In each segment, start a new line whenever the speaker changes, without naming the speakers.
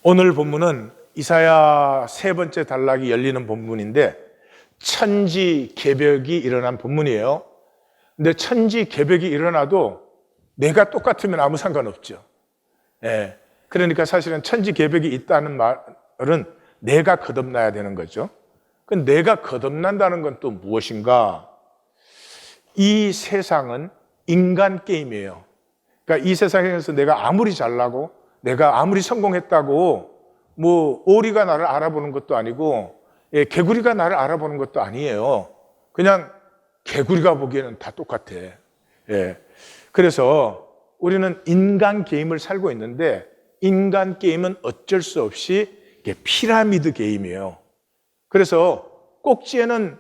오늘 본문은 이사야 세 번째 단락이 열리는 본문인데 천지개벽이 일어난 본문이에요. 근데 천지개벽이 일어나도 내가 똑같으면 아무 상관없죠. 예. 그러니까 사실은 천지개벽이 있다는 말은 내가 거듭나야 되는 거죠. 그 내가 거듭난다는 건 또 무엇인가? 이 세상은 인간 게임이에요. 그러니까 이 세상에서 내가 아무리 잘나고 내가 아무리 성공했다고 뭐 오리가 나를 알아보는 것도 아니고 개구리가 나를 알아보는 것도 아니에요. 그냥 개구리가 보기에는 다 똑같아. 예. 그래서 우리는 인간 게임을 살고 있는데 인간 게임은 어쩔 수 없이 피라미드 게임이에요. 그래서 꼭지에는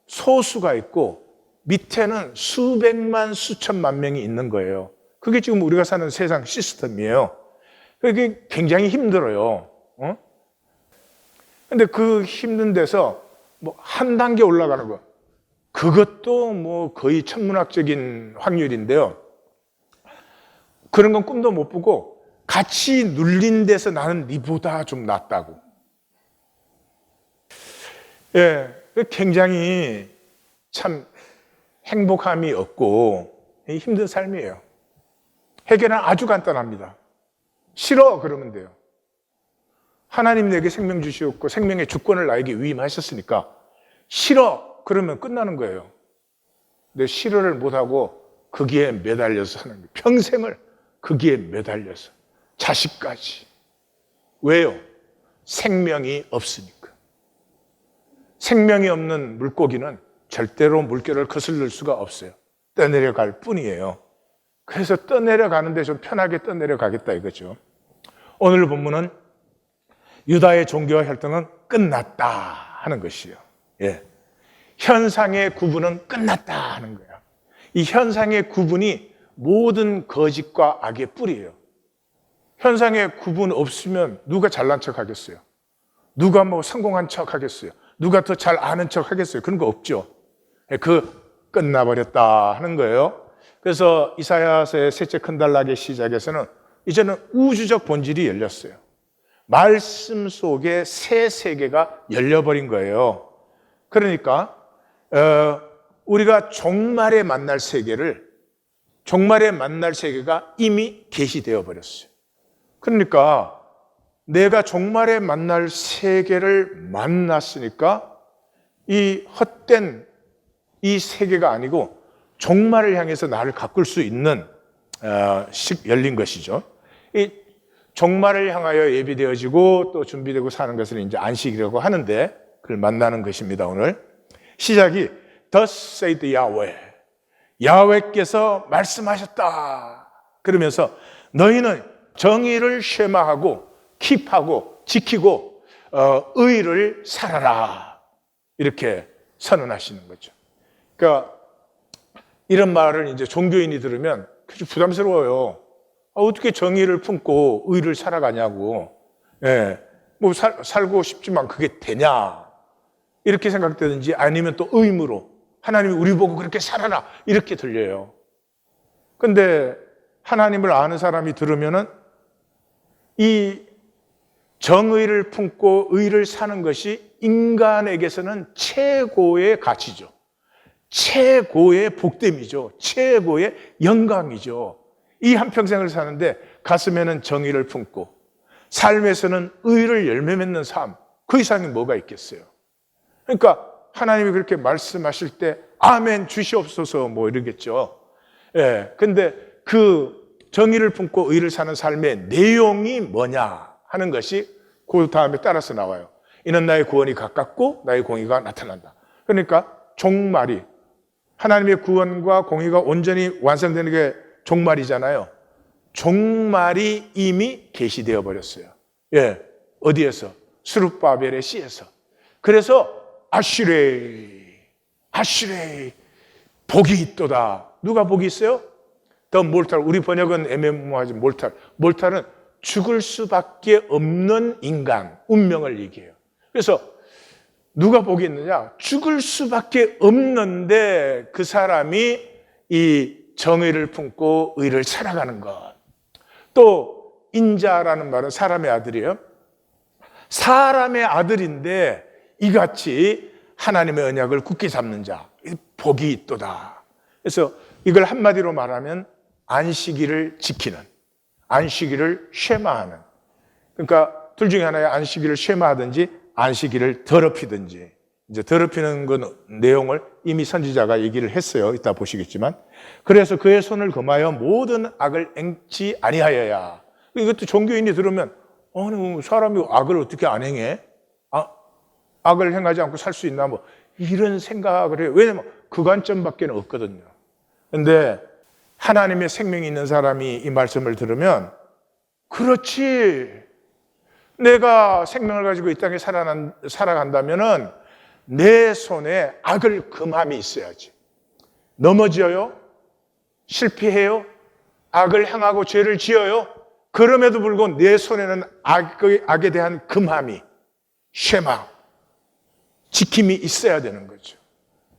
소수가 있고 밑에는 수백만 수천만 명이 있는 거예요. 그게 지금 우리가 사는 세상 시스템이에요. 그게 굉장히 힘들어요. 근데 그 힘든 데서 뭐 한 단계 올라가는 거, 그것도 뭐 거의 천문학적인 확률인데요. 그런 건 꿈도 못 꾸고 같이 눌린 데서 나는 니보다 좀 낫다고. 예, 굉장히 참 행복함이 없고 힘든 삶이에요. 해결은 아주 간단합니다. 싫어 그러면 돼요. 하나님 내게 생명 주시었고 생명의 주권을 나에게 위임하셨으니까 싫어 그러면 끝나는 거예요. 근데 싫어를 못하고 거기에 매달려서 사는 거예요. 평생을 거기에 매달려서 자식까지. 왜요? 생명이 없으니까. 생명이 없는 물고기는 절대로 물결을 거슬릴 수가 없어요. 떠내려갈 뿐이에요. 그래서 떠내려가는데 좀 편하게 떠내려가겠다 이거죠. 오늘 본문은 유다의 종교와 혈통은 끝났다 하는 것이에요. 예. 현상의 구분은 끝났다 하는 거예요. 이 현상의 구분이 모든 거짓과 악의 뿌리예요. 현상의 구분 없으면 누가 잘난 척 하겠어요? 누가 뭐 성공한 척 하겠어요? 누가 더 잘 아는 척 하겠어요? 그런 거 없죠. 그 끝나버렸다 하는 거예요. 그래서 이사야서의 셋째 큰 단락의 시작에서는 이제는 우주적 본질이 열렸어요. 말씀 속에 새 세계가 열려버린 거예요. 그러니까 우리가 종말에 만날 세계가 이미 계시되어 버렸어요. 그러니까 내가 종말에 만날 세계를 만났으니까 이 헛된 이 세계가 아니고 종말을 향해서 나를 가꿀 수 있는 열린 것이죠. 이 종말을 향하여 예비되어지고 또 준비되고 사는 것을 이제 안식이라고 하는데 그걸 만나는 것입니다. 오늘 시작이 Thus saith Yahweh, 야훼께서 말씀하셨다 그러면서 너희는 정의를 쉐마하고 킵하고 지키고 의를 살아라 이렇게 선언하시는 거죠. 그러니까 이런 말을 이제 종교인이 들으면 그렇게 부담스러워요. 어떻게 정의를 품고 의를 살아가냐고. 예, 뭐 살고 싶지만 그게 되냐 이렇게 생각되든지 아니면 또 의무로 하나님이 우리 보고 그렇게 살아라 이렇게 들려요. 근데 하나님을 아는 사람이 들으면은 이 정의를 품고 의를 사는 것이 인간에게서는 최고의 가치죠. 최고의 복됨이죠. 최고의 영광이죠. 이 한평생을 사는데 가슴에는 정의를 품고 삶에서는 의를 열매 맺는 삶, 그 이상이 뭐가 있겠어요. 그러니까 하나님이 그렇게 말씀하실 때 아멘 주시옵소서 뭐 이러겠죠. 예, 근데 그 정의를 품고 의를 사는 삶의 내용이 뭐냐 하는 것이 그 다음에 따라서 나와요. 이는 나의 구원이 가깝고 나의 공의가 나타난다. 그러니까 종말이 하나님의 구원과 공의가 온전히 완성되는 게 종말이잖아요. 종말이 이미 계시되어 버렸어요. 예, 어디에서? 스룹바벨의 씨에서. 그래서 아슈레이 복이 있도다. 누가 복이 있어요? 더 몰탈. 우리 번역은 애매모호하지. 몰탈은 죽을 수밖에 없는 인간, 운명을 얘기해요. 그래서 누가 복이 있느냐? 죽을 수밖에 없는데 그 사람이 이 정의를 품고 의를 살아가는 것. 또 인자라는 말은 사람의 아들이에요. 사람의 아들인데 이같이 하나님의 언약을 굳게 잡는 자, 복이 있도다. 그래서 이걸 한마디로 말하면 안식일을 지키는, 안식일을 쉐마하는. 그러니까 둘 중에 하나의 안식일을 쉐마하든지 안식일을 더럽히든지. 이제 더럽히는 그 내용을 이미 선지자가 얘기를 했어요. 이따 보시겠지만. 그래서 그의 손을 금하여 모든 악을 행치 아니하여야. 이것도 종교인이 들으면 아니 사람이 악을 어떻게 안 행해? 악을 행하지 않고 살 수 있나? 뭐 이런 생각을 해요. 왜냐면 그 관점밖에 없거든요. 그런데 하나님의 생명이 있는 사람이 이 말씀을 들으면 그렇지. 내가 생명을 가지고 이 땅에 살아간다면은 내 손에 악을 금함이 있어야지. 넘어져요? 실패해요? 악을 행하고 죄를 지어요? 그럼에도 불구하고 내 손에는 악에 대한 금함이, 쉐마, 지킴이 있어야 되는 거죠.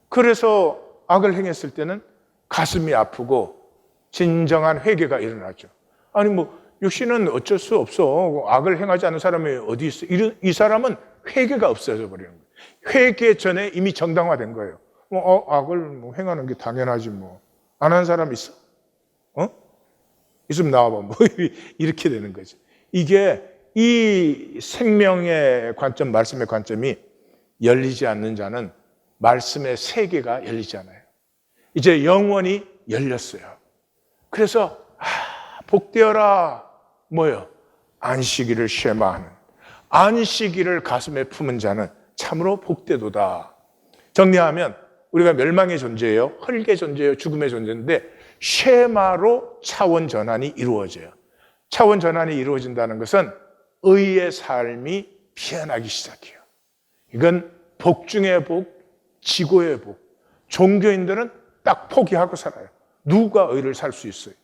그래서 악을 행했을 때는 가슴이 아프고 진정한 회개가 일어나죠. 아니 뭐 육신은 어쩔 수 없어. 악을 행하지 않는 사람이 어디 있어? 이 사람은 회개가 없어져 버리는 거예요. 회개 전에 이미 정당화된 거예요. 악을 행하는 게 당연하지 뭐. 안 하는 사람 있어? 있으면 나와봐. 뭐 이렇게 되는 거죠. 이게 이 생명의 관점, 말씀의 관점이 열리지 않는 자는 말씀의 세계가 열리지 않아요. 이제 영원히 열렸어요. 그래서 복되어라. 뭐요? 안식일을 쉐마하는, 안식일을 가슴에 품은 자는 참으로 복되도다. 정리하면 우리가 멸망의 존재예요. 헐게 존재예요. 죽음의 존재인데 쉐마로 차원 전환이 이루어져요. 차원 전환이 이루어진다는 것은 의의 삶이 피어나기 시작해요. 이건 복 중의 복, 지고의 복. 종교인들은 딱 포기하고 살아요. 누가 의를 살 수 있어요?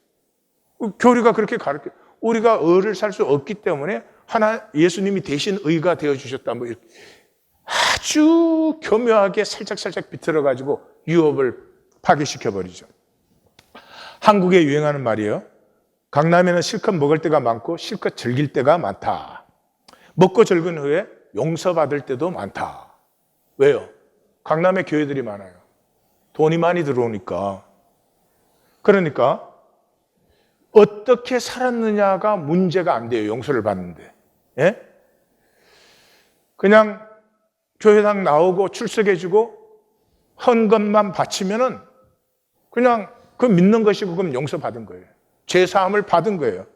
교리가 그렇게 가르쳐요. 우리가 의를 살 수 없기 때문에 예수님이 대신 의가 되어주셨다. 뭐 이렇게 아주 교묘하게 살짝 비틀어가지고 유업을 파괴시켜버리죠. 한국에 유행하는 말이에요. 강남에는 실컷 먹을 때가 많고 실컷 즐길 때가 많다. 먹고 즐긴 후에 용서받을 때도 많다. 왜요? 강남에 교회들이 많아요. 돈이 많이 들어오니까. 그러니까 어떻게 살았느냐가 문제가 안 돼요. 용서를 받는데. 예? 그냥 교회당 나오고 출석해주고 헌금만 바치면은 그냥 그 믿는 것이고 그럼 용서받은 거예요. 죄사함을 받은 거예요.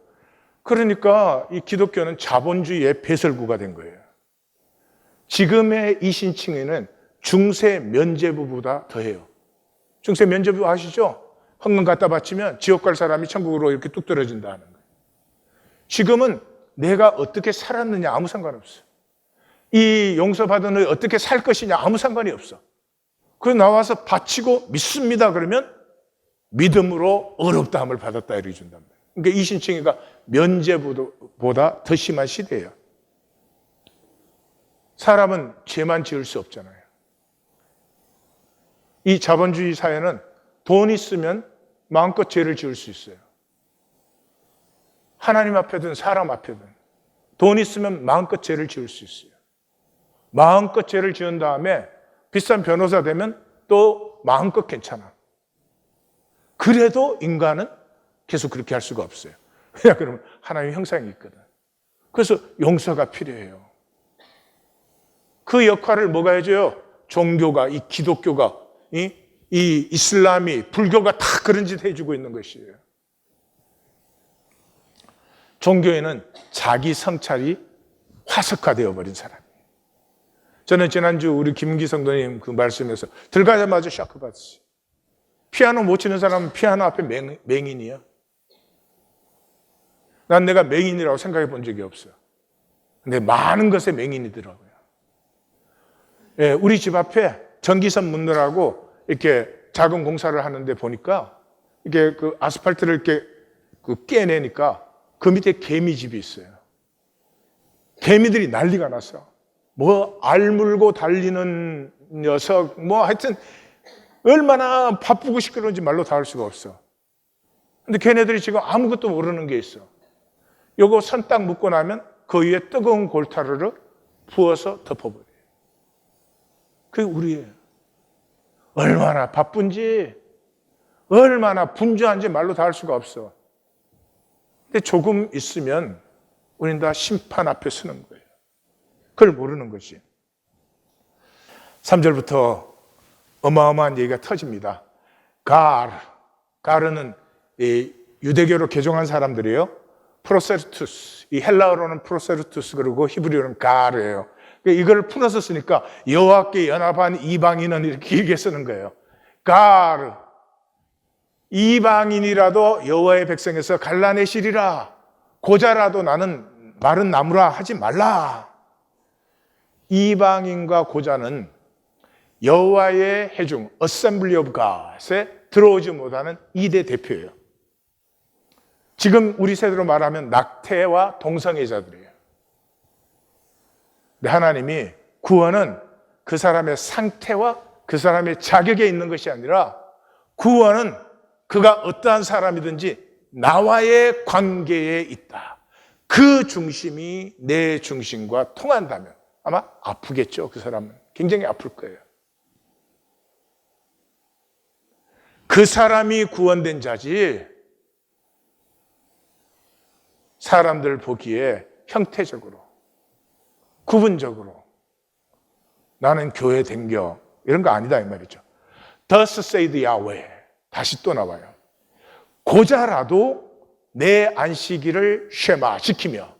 그러니까 이 기독교는 자본주의의 배설구가 된 거예요. 지금의 이 신칭에는 중세 면죄부보다 더해요. 중세 면죄부 아시죠? 헌금 갖다 바치면 지옥 갈 사람이 천국으로 이렇게 뚝 떨어진다는 거예요. 지금은 내가 어떻게 살았느냐 아무 상관없어. 이 용서받은 후에 어떻게 살 것이냐 아무 상관이 없어. 그래서 나와서 바치고 믿습니다 그러면 믿음으로 어렵다함을 받았다 이렇게 준단 말이에요. 그러니까 이 신칭이가 면죄부보다 더 심한 시대예요. 사람은 죄만 지을 수 없잖아요. 이 자본주의 사회는 돈 있으면 마음껏 죄를 지을 수 있어요. 하나님 앞에든 사람 앞에든 돈 있으면 마음껏 죄를 지을 수 있어요. 마음껏 죄를 지은 다음에 비싼 변호사 되면 또 마음껏 괜찮아. 그래도 인간은 계속 그렇게 할 수가 없어요. 왜냐 그러면 하나님의 형상이 있거든. 그래서 용서가 필요해요. 그 역할을 뭐가 해줘요? 종교가, 이 기독교가, 이 이슬람이, 불교가 다 그런 짓 해주고 있는 것이에요. 종교에는 자기 성찰이 화석화되어 버린 사람이에요. 저는 지난주 우리 김기 성도님 그 말씀에서 들어가자마자 샤크 받았어요. 피아노 못 치는 사람은 피아노 앞에 맹인이야. 난 내가 맹인이라고 생각해 본 적이 없어요. 근데 많은 것에 맹인이더라고요. 예, 우리 집 앞에 전기선 묻느라고 이렇게 작은 공사를 하는데 보니까 이게 그 아스팔트를 이렇게 깨내니까 그 밑에 개미집이 있어요. 개미들이 난리가 났어. 뭐 알 물고 달리는 녀석, 뭐 하여튼 얼마나 바쁘고 시끄러운지 말로 다 할 수가 없어. 근데 걔네들이 지금 아무것도 모르는 게 있어. 요거 선 딱 묶고 나면 그 위에 뜨거운 골타루를 부어서 덮어버려요. 그게 우리예요. 얼마나 바쁜지, 얼마나 분주한지 말로 다 할 수가 없어. 근데 조금 있으면 우리는 다 심판 앞에 서는 거예요. 그걸 모르는 거지. 3절부터 어마어마한 얘기가 터집니다. 가르는 이 유대교로 개종한 사람들이에요. 프로세르투스, 이 헬라어로는 프로세르투스 그리고 히브리어는 가르예요. 이걸 풀어서 쓰니까 여호와께 연합한 이방인은 이렇게 길게 쓰는 거예요. 가르, 이방인이라도 여호와의 백성에서 갈라내시리라. 고자라도 나는 마른 나무라 하지 말라. 이방인과 고자는 여호와의 회중, Assembly of God에 들어오지 못하는 2대 대표예요. 지금 우리 세대로 말하면 낙태와 동성애자들이에요. 근데 하나님이 구원은 그 사람의 상태와 그 사람의 자격에 있는 것이 아니라 구원은 그가 어떠한 사람이든지 나와의 관계에 있다. 그 중심이 내 중심과 통한다면 아마 아프겠죠. 그 사람은 굉장히 아플 거예요. 그 사람이 구원된 자지 사람들 보기에 형태적으로 구분적으로 나는 교회 댕겨 이런 거 아니다 이 말이죠. Thus saith Yahweh. 다시 또 나와요. 고자라도 내 안식일을 쉐마 지키며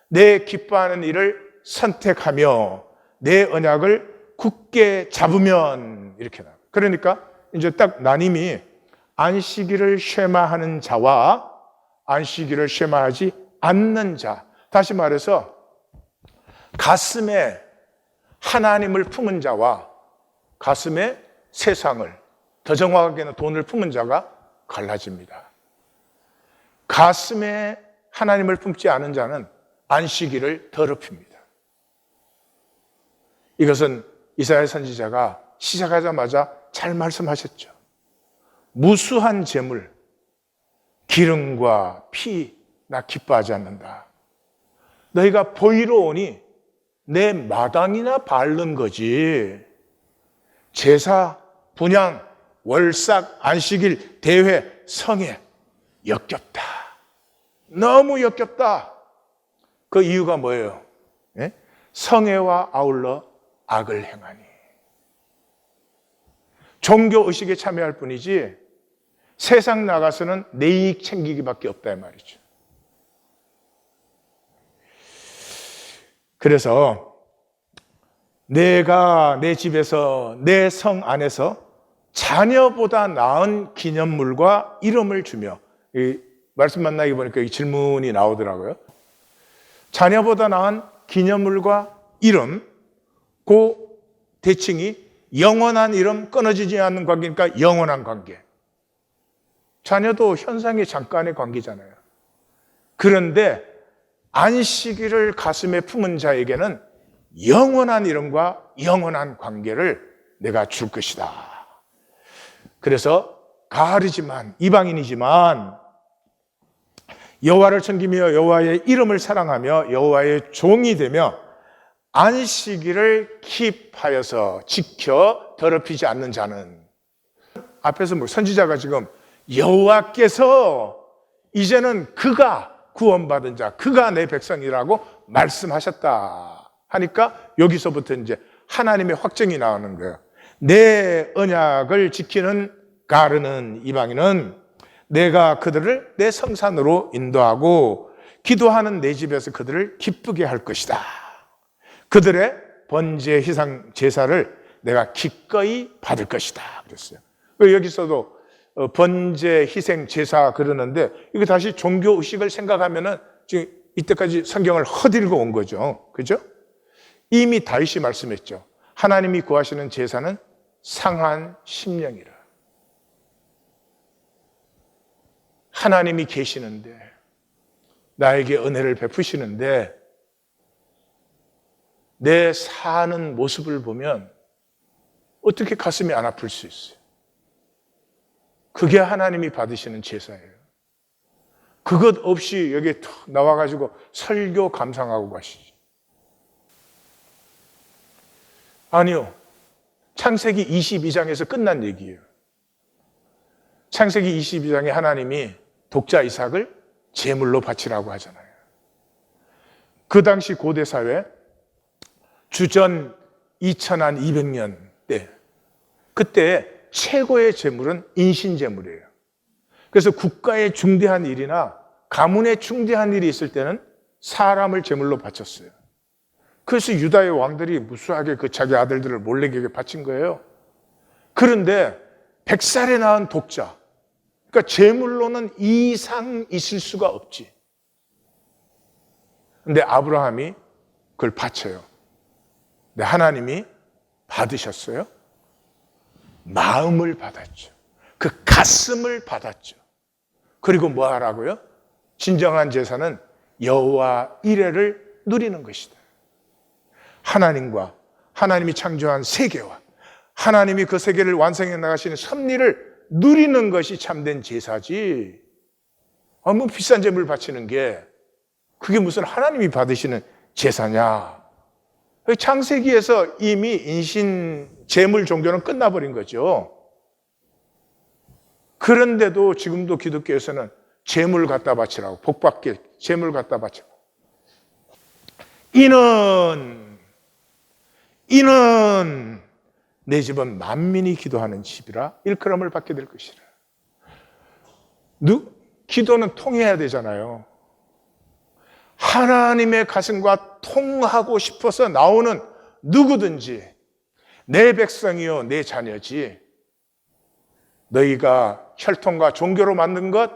내 기뻐하는 일을 선택하며 내 언약을 굳게 잡으면 이렇게 나와요. 그러니까 이제 딱 나님이 안식일을 쉐마하는 자와 안식일을 쉐마하지 않는 자. 다시 말해서 가슴에 하나님을 품은 자와 가슴에 세상을, 더 정확하게는 돈을 품은 자가 갈라집니다. 가슴에 하나님을 품지 않은 자는 안식일을 더럽힙니다. 이것은 이사야 선지자가 시작하자마자 잘 말씀하셨죠. 무수한 재물, 기름과 피, 나 기뻐하지 않는다. 너희가 보이러 오니 내 마당이나 밟는 거지. 제사, 분향, 월삭, 안식일, 대회, 성회 역겹다. 너무 역겹다. 그 이유가 뭐예요? 예? 성회와 아울러 악을 행하니. 종교의식에 참여할 뿐이지 세상 나가서는 내 이익 챙기기밖에 없다 이 말이죠. 그래서 내가 내 집에서 내 성 안에서 자녀보다 나은 기념물과 이름을 주며, 이 말씀 만나기 보니까 이 질문이 나오더라고요. 자녀보다 나은 기념물과 이름, 그 대칭이 영원한 이름, 끊어지지 않는 관계니까 영원한 관계. 자녀도 현상의 잠깐의 관계잖아요. 그런데 안식일을 가슴에 품은 자에게는 영원한 이름과 영원한 관계를 내가 줄 것이다. 그래서 가르지만, 이방인이지만 여호와를 섬기며 여호와의 이름을 사랑하며 여호와의 종이 되며 안식일을 킵하여서 지켜 더럽히지 않는 자는, 앞에서 뭐 선지자가 지금 여호와께서 이제는 그가 구원받은 자, 그가 내 백성이라고 말씀하셨다 하니까 여기서부터 이제 하나님의 확정이 나오는 거예요. 내 언약을 지키는 가르는 이방인은 내가 그들을 내 성산으로 인도하고 기도하는 내 집에서 그들을 기쁘게 할 것이다. 그들의 번제 희생 제사를 내가 기꺼이 받을 것이다 그랬어요. 여기서도 번제 희생 제사 그러는데 이거 다시 종교 의식을 생각하면은 지금 이때까지 성경을 헛읽어 온 거죠. 그죠? 이미 다윗이 말씀했죠. 하나님이 구하시는 제사는 상한 심령이라. 하나님이 계시는데, 나에게 은혜를 베푸시는데 내 사는 모습을 보면 어떻게 가슴이 안 아플 수 있어요? 그게 하나님이 받으시는 제사예요. 그것 없이 여기에 툭 나와가지고 설교 감상하고 가시지. 아니요. 창세기 22장에서 끝난 얘기예요. 창세기 22장에 하나님이 독자 이삭을 제물로 바치라고 하잖아요. 그 당시 고대 사회 주전 2200년 때 그때 최고의 제물은 인신제물이에요. 그래서 국가의 중대한 일이나 가문의 중대한 일이 있을 때는 사람을 제물로 바쳤어요. 그래서 유다의 왕들이 무수하게 그 자기 아들들을 몰래에게 바친 거예요. 그런데 100살에 낳은 독자, 그러니까 제물로는 이상 있을 수가 없지. 근데 아브라함이 그걸 바쳐요. 근데 하나님이 받으셨어요? 마음을 받았죠. 그 가슴을 받았죠. 그리고 뭐 하라고요? 진정한 제사는 여호와 이레를 누리는 것이다. 하나님과 하나님이 창조한 세계와 하나님이 그 세계를 완성해 나가시는 섭리를 누리는 것이 참된 제사지. 뭐 비싼 제물 바치는 게 그게 무슨 하나님이 받으시는 제사냐. 창세기에서 이미 인신 제물 종교는 끝나버린 거죠. 그런데도 지금도 기독교에서는 제물 갖다 바치라고, 복받게 제물 갖다 바치라고. 이는 내 집은 만민이 기도하는 집이라 일컬음을 받게 될 것이라. 기도는 통해야 되잖아요. 하나님의 가슴과 통하고 싶어서 나오는 누구든지 내 백성이요 내 자녀지 너희가 혈통과 종교로 만든 것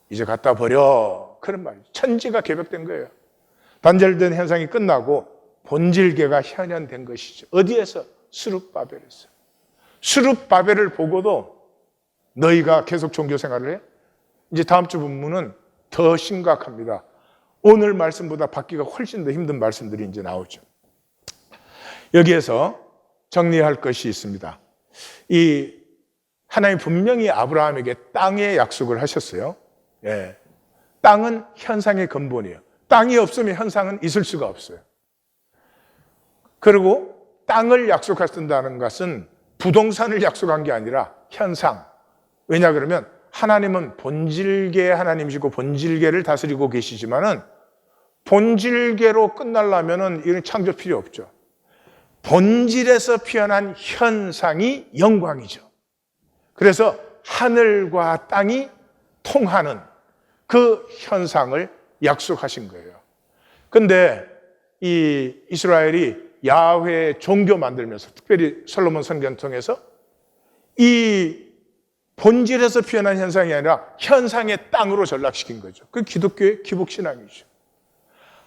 이제 갖다 버려. 그런 말이죠. 천지가 개벽된 거예요. 단절된 현상이 끝나고 본질계가 현현된 것이죠. 어디에서? 스룹바벨에서. 스룹바벨을 보고도 너희가 계속 종교 생활을 해? 이제 다음 주 본문은 더 심각합니다. 오늘 말씀보다 받기가 훨씬 더 힘든 말씀들이 이제 나오죠. 여기에서 정리할 것이 있습니다. 이 하나님 분명히 아브라함에게 땅의 약속을 하셨어요. 예. 땅은 현상의 근본이에요. 땅이 없으면 현상은 있을 수가 없어요. 그리고 땅을 약속하신다는 것은 부동산을 약속한 게 아니라 현상. 왜냐 그러면 하나님은 본질계의 하나님이시고 본질계를 다스리고 계시지만은 본질계로 끝나려면은 이런 창조 필요 없죠. 본질에서 피어난 현상이 영광이죠. 그래서 하늘과 땅이 통하는 그 현상을 약속하신 거예요. 근데 이 이스라엘이 야훼 종교 만들면서 특별히 솔로몬 성전 통해서 이 본질에서 피어난 현상이 아니라 현상의 땅으로 전락시킨 거죠. 그 기독교의 기복신앙이죠.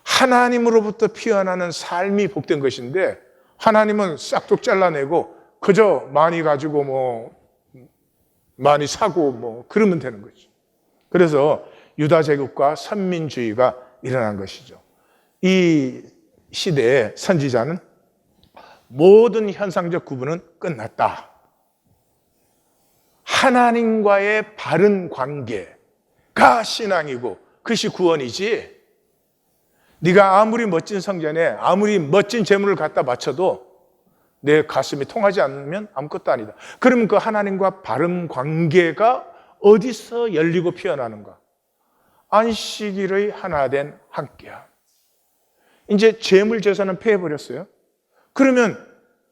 하나님으로부터 피어나는 삶이 복된 것인데 하나님은 싹둑 잘라내고 그저 많이 가지고 뭐 많이 사고 뭐 그러면 되는 거죠. 그래서 유다 제국과 선민주의가 일어난 것이죠. 이 시대의 선지자는 모든 현상적 구분은 끝났다. 하나님과의 바른 관계가 신앙이고 그것이 구원이지. 네가 아무리 멋진 성전에 아무리 멋진 제물을 갖다 바쳐도 내 가슴이 통하지 않으면 아무것도 아니다. 그러면 그 하나님과 바른 관계가 어디서 열리고 피어나는가? 안식일의 하나된 함께함. 이제 제물 제사는 폐해버렸어요. 그러면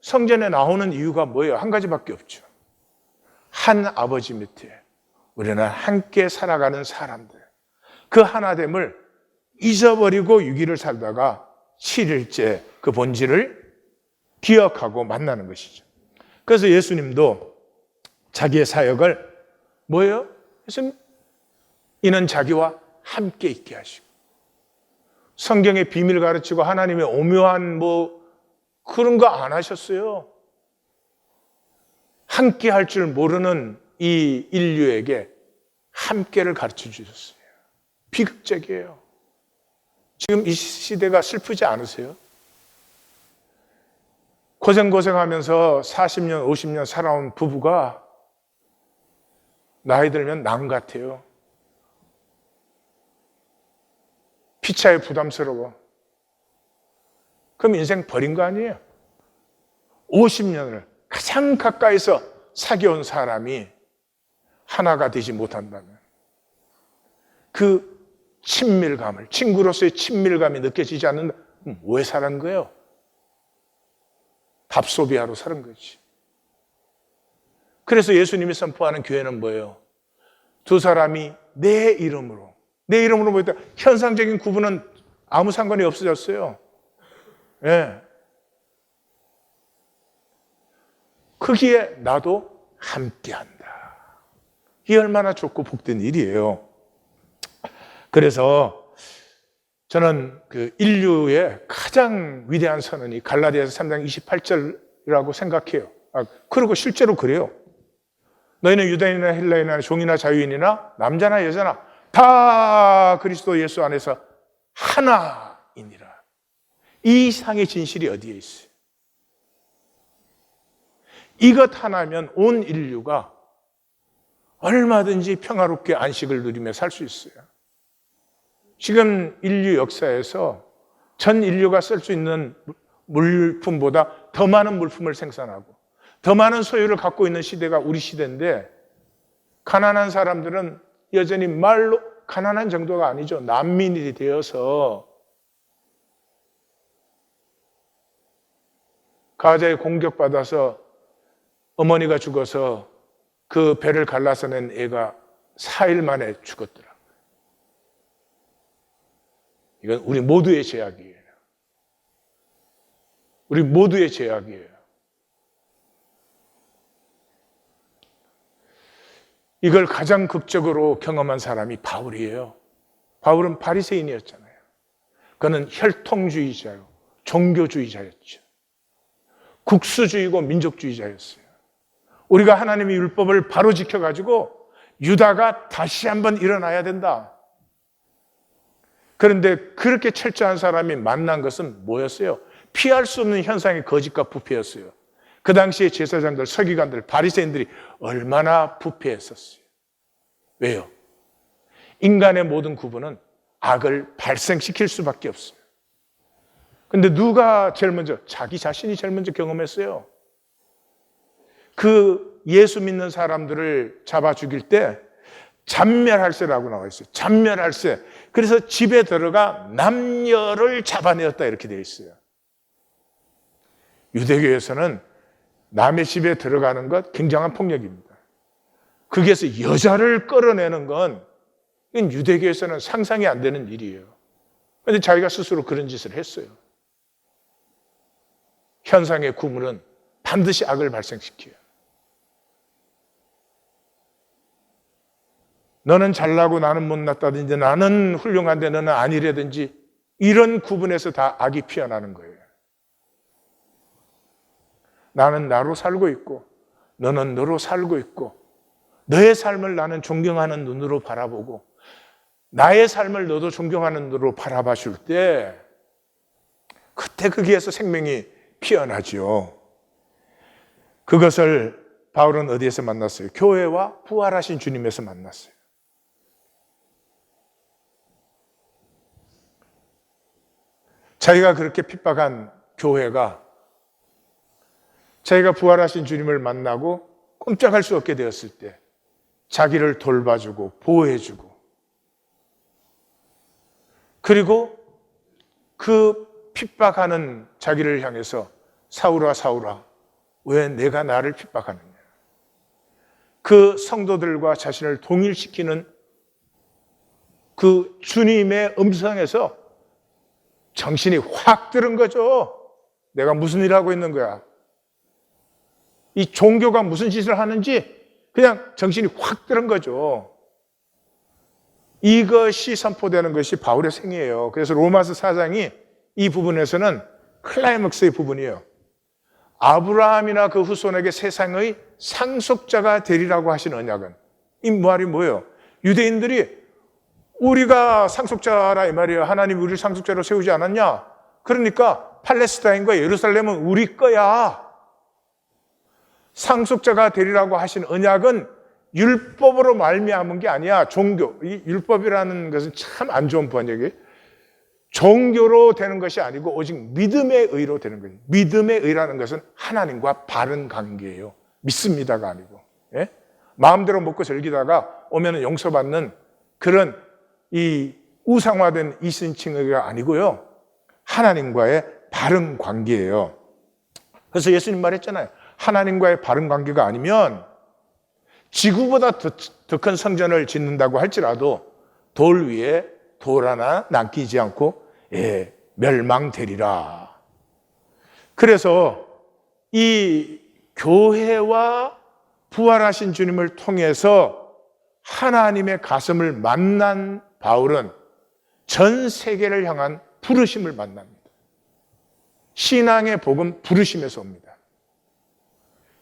성전에 나오는 이유가 뭐예요? 한 가지밖에 없죠. 한 아버지 밑에 우리는 함께 살아가는 사람들. 그 하나됨을 잊어버리고 6일을 살다가 7일째 그 본질을 기억하고 만나는 것이죠. 그래서 예수님도 자기의 사역을 뭐예요? 예수님, 이는 자기와 함께 있게 하시고 성경의 비밀 가르치고 하나님의 오묘한 뭐 그런 거 안 하셨어요. 함께 할 줄 모르는 이 인류에게 함께를 가르쳐 주셨어요. 비극적이에요. 지금 이 시대가 슬프지 않으세요? 고생하면서 40년, 50년 살아온 부부가 나이 들면 남 같아요. 피차에 부담스러워. 그럼 인생 버린 거 아니에요? 50년을 가장 가까이서 사귀어온 사람이 하나가 되지 못한다면 그 친밀감을, 친구로서의 친밀감이 느껴지지 않는다. 왜 사는 거예요? 밥소비하러 사는 거지. 그래서 예수님이 선포하는 교회는 뭐예요? 두 사람이 내 이름으로 모였다. 현상적인 구분은 아무 상관이 없어졌어요. 예. 거기에 나도 함께한다. 이게 얼마나 좋고 복된 일이에요. 그래서 저는 그 인류의 가장 위대한 선언이 갈라디아서 3장 28절이라고 생각해요. 그리고 실제로 그래요. 너희는 유다인이나 헬라인이나 종이나 자유인이나 남자나 여자나 다 그리스도 예수 안에서 하나이니라. 이 이상의 진실이 어디에 있어요? 이것 하나면 온 인류가 얼마든지 평화롭게 안식을 누리며 살 수 있어요. 지금 인류 역사에서 전 인류가 쓸 수 있는 물품보다 더 많은 물품을 생산하고 더 많은 소유를 갖고 있는 시대가 우리 시대인데, 가난한 사람들은 여전히 말로 가난한 정도가 아니죠. 난민이 되어서 가자에 공격받아서 어머니가 죽어서 그 배를 갈라서 낸 애가 4일 만에 죽었더라. 이건 우리 모두의 죄악이에요. 우리 모두의 죄악이에요. 이걸 가장 극적으로 경험한 사람이 바울이에요. 바울은 바리새인이었잖아요. 그는 혈통주의자요, 종교주의자였죠. 국수주의고 민족주의자였어요. 우리가 하나님의 율법을 바로 지켜가지고 유다가 다시 한번 일어나야 된다. 그런데 그렇게 철저한 사람이 만난 것은 뭐였어요? 피할 수 없는 현상의 거짓과 부패였어요. 그 당시에 제사장들, 서기관들, 바리새인들이 얼마나 부패했었어요. 왜요? 인간의 모든 구분은 악을 발생시킬 수밖에 없어요. 근데 누가 제일 먼저? 자기 자신이 제일 먼저 경험했어요. 그 예수 믿는 사람들을 잡아 죽일 때 잔멸할세라고 나와 있어요. 잔멸할세. 그래서 집에 들어가 남녀를 잡아내었다 이렇게 되어 있어요. 유대교에서는 남의 집에 들어가는 것 굉장한 폭력입니다. 거기에서 여자를 끌어내는 건 이건 유대교에서는 상상이 안 되는 일이에요. 그런데 자기가 스스로 그런 짓을 했어요. 현상의 구물은 반드시 악을 발생시켜요. 너는 잘나고 나는 못났다든지 나는 훌륭한데 너는 아니라든지 이런 구분에서 다 악이 피어나는 거예요. 나는 나로 살고 있고 너는 너로 살고 있고 너의 삶을 나는 존경하는 눈으로 바라보고 나의 삶을 너도 존경하는 눈으로 바라봐 줄 때 그때 거기에서 생명이 피어나죠. 그것을 바울은 어디에서 만났어요? 교회와 부활하신 주님에서 만났어요. 자기가 그렇게 핍박한 교회가 자기가 부활하신 주님을 만나고 꼼짝할 수 없게 되었을 때 자기를 돌봐주고 보호해주고 그리고 그 핍박하는 자기를 향해서 사울아 사울아 왜 내가 나를 핍박하느냐, 그 성도들과 자신을 동일시키는 그 주님의 음성에서 정신이 확 들은 거죠. 내가 무슨 일을 하고 있는 거야, 이 종교가 무슨 짓을 하는지 그냥 정신이 확 들은 거죠. 이것이 선포되는 것이 바울의 생애예요. 그래서 로마서 4장이 이 부분에서는 클라이맥스의 부분이에요. 아브라함이나 그 후손에게 세상의 상속자가 되리라고 하신 언약은, 이 말이 뭐예요? 유대인들이 우리가 상속자라 이 말이에요. 하나님이 우리를 상속자로 세우지 않았냐? 그러니까 팔레스타인과 예루살렘은 우리 거야. 상속자가 되리라고 하신 언약은 율법으로 말미암은 게 아니야. 종교. 이 율법이라는 것은 참 안 좋은 번역이에요. 종교로 되는 것이 아니고 오직 믿음의 의로 되는 거예요. 믿음의 의라는 것은 하나님과 바른 관계예요. 믿습니다가 아니고. 예? 마음대로 먹고 즐기다가 오면 용서받는 그런 이 우상화된 이신칭의가 아니고요. 하나님과의 바른 관계예요. 그래서 예수님 말했잖아요. 하나님과의 바른 관계가 아니면 지구보다 더 큰 성전을 짓는다고 할지라도 돌 위에 돌 하나 남기지 않고 멸망되리라. 그래서 이 교회와 부활하신 주님을 통해서 하나님의 가슴을 만난 바울은 전 세계를 향한 부르심을 만납니다. 신앙의 복음 부르심에서 옵니다.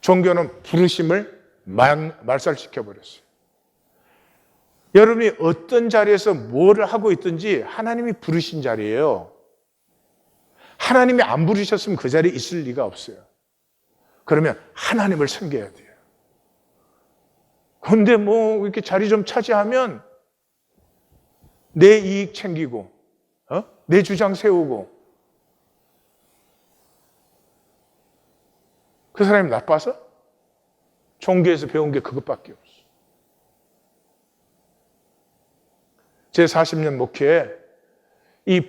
종교는 부르심을 말살시켜버렸어요. 여러분이 어떤 자리에서 뭘 하고 있든지 하나님이 부르신 자리예요. 하나님이 안 부르셨으면 그 자리에 있을 리가 없어요. 그러면 하나님을 섬겨야 돼요. 그런데 뭐 이렇게 자리 좀 차지하면 내 이익 챙기고 내 주장 세우고 그 사람이 나빠서? 종교에서 배운 게 그것밖에 없어. 제 40년 목회에 이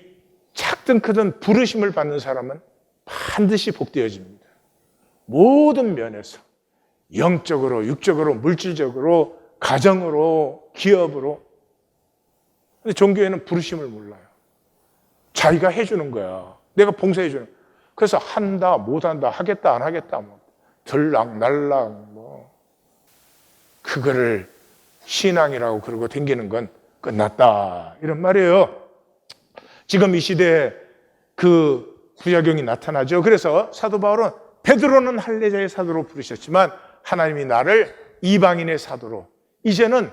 작든 크든 부르심을 받는 사람은 반드시 복되어집니다. 모든 면에서 영적으로, 육적으로, 물질적으로, 가정으로, 기업으로. 근데 종교에는 부르심을 몰라요. 자기가 해주는 거야. 내가 봉사해주는 거야. 그래서 한다, 못한다, 하겠다, 안 하겠다, 뭐 들락날락 뭐 그거를 신앙이라고 그러고 댕기는 건 끝났다 이런 말이에요. 지금 이 시대에 그 부작용이 나타나죠. 그래서 사도 바울은 베드로는 할례자의 사도로 부르셨지만 하나님이 나를 이방인의 사도로, 이제는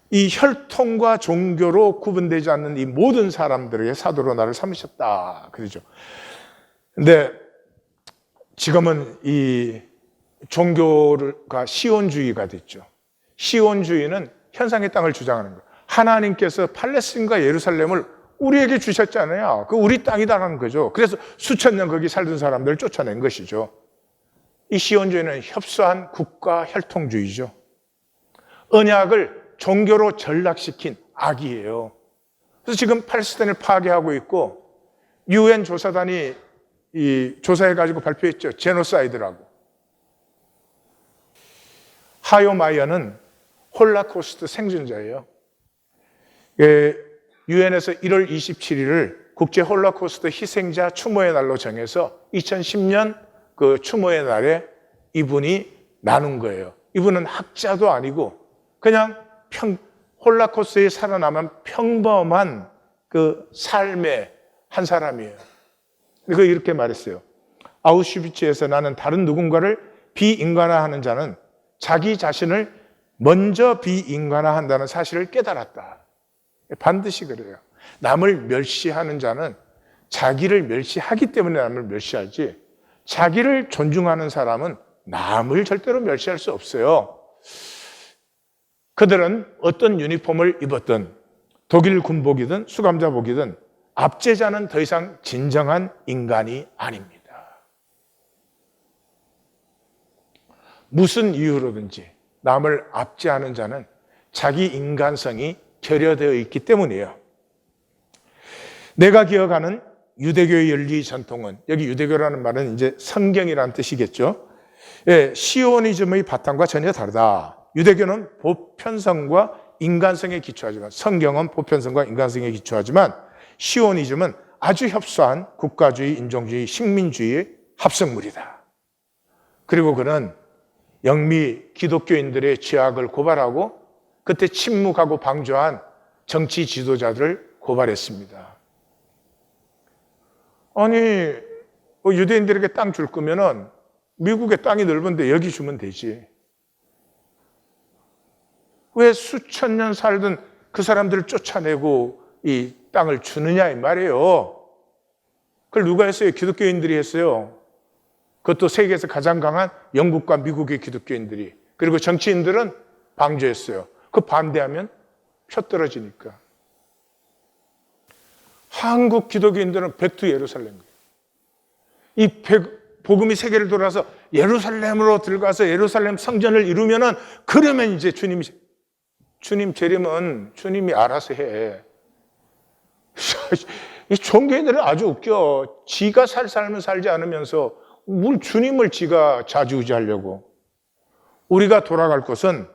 이 혈통과 종교로 구분되지 않는 이 모든 사람들에게 사도로 나를 삼으셨다 그러죠. 근데 지금은 이 종교가 시온주의가 됐죠. 시온주의는 현상의 땅을 주장하는 거예요. 하나님께서 팔레스틴과 예루살렘을 우리에게 주셨잖아요. 그 우리 땅이다라는 거죠. 그래서 수천 년 거기 살던 사람들을 쫓아낸 것이죠. 이 시온주의는 협소한 국가 혈통주의죠. 언약을 종교로 전락시킨 악이에요. 그래서 지금 팔레스틴을 파괴하고 있고 UN 조사단이 이 조사해가지고 발표했죠. 제노사이드라고. 하요 마이어는 홀라코스트 생존자예요. 유엔에서 1월 27일을 국제 홀라코스트 희생자 추모의 날로 정해서 2010년 그 추모의 날에 이분이 나눈 거예요. 이분은 학자도 아니고 그냥 홀라코스트에 살아남은 평범한 그 삶의 한 사람이에요. 그 이렇게 말했어요. 아우슈비츠에서 나는 다른 누군가를 비인간화하는 자는 자기 자신을 먼저 비인간화한다는 사실을 깨달았다. 반드시 그래요. 남을 멸시하는 자는 자기를 멸시하기 때문에 남을 멸시하지, 자기를 존중하는 사람은 남을 절대로 멸시할 수 없어요. 그들은 어떤 유니폼을 입었든 독일 군복이든 수감자복이든 압제자는 더 이상 진정한 인간이 아닙니다. 무슨 이유로든지 남을 압제하는 자는 자기 인간성이 결여되어 있기 때문이에요. 내가 기억하는 유대교의 윤리 전통은, 여기 유대교라는 말은 이제 성경이라는 뜻이겠죠. 시오니즘의 바탕과 전혀 다르다. 유대교는 보편성과 인간성에 기초하지만, 성경은 보편성과 인간성에 기초하지만 시오니즘은 아주 협소한 국가주의, 인종주의, 식민주의의 합성물이다. 그리고 그는 영미 기독교인들의 죄악을 고발하고 그때 침묵하고 방조한 정치 지도자들을 고발했습니다. 아니, 유대인들에게 땅 줄 거면은 미국의 땅이 넓은데 여기 주면 되지. 왜 수천 년 살던 그 사람들을 쫓아내고 이 땅을 주느냐 이 말이에요. 그걸 누가 했어요? 기독교인들이 했어요. 그것도 세계에서 가장 강한 영국과 미국의 기독교인들이. 그리고 정치인들은 방조했어요. 그 반대하면 표 떨어지니까. 한국 기독교인들은 백투 예루살렘. 이 복음이 세계를 돌아서 예루살렘으로 들어가서 예루살렘 성전을 이루면은 그러면 이제 주님 재림은 주님이 알아서 해. 이 종교인들은 아주 웃겨. 지가 살 삶을 살지 않으면서 뭘 주님을 지가 좌지우지하려고. 우리가 돌아갈 곳은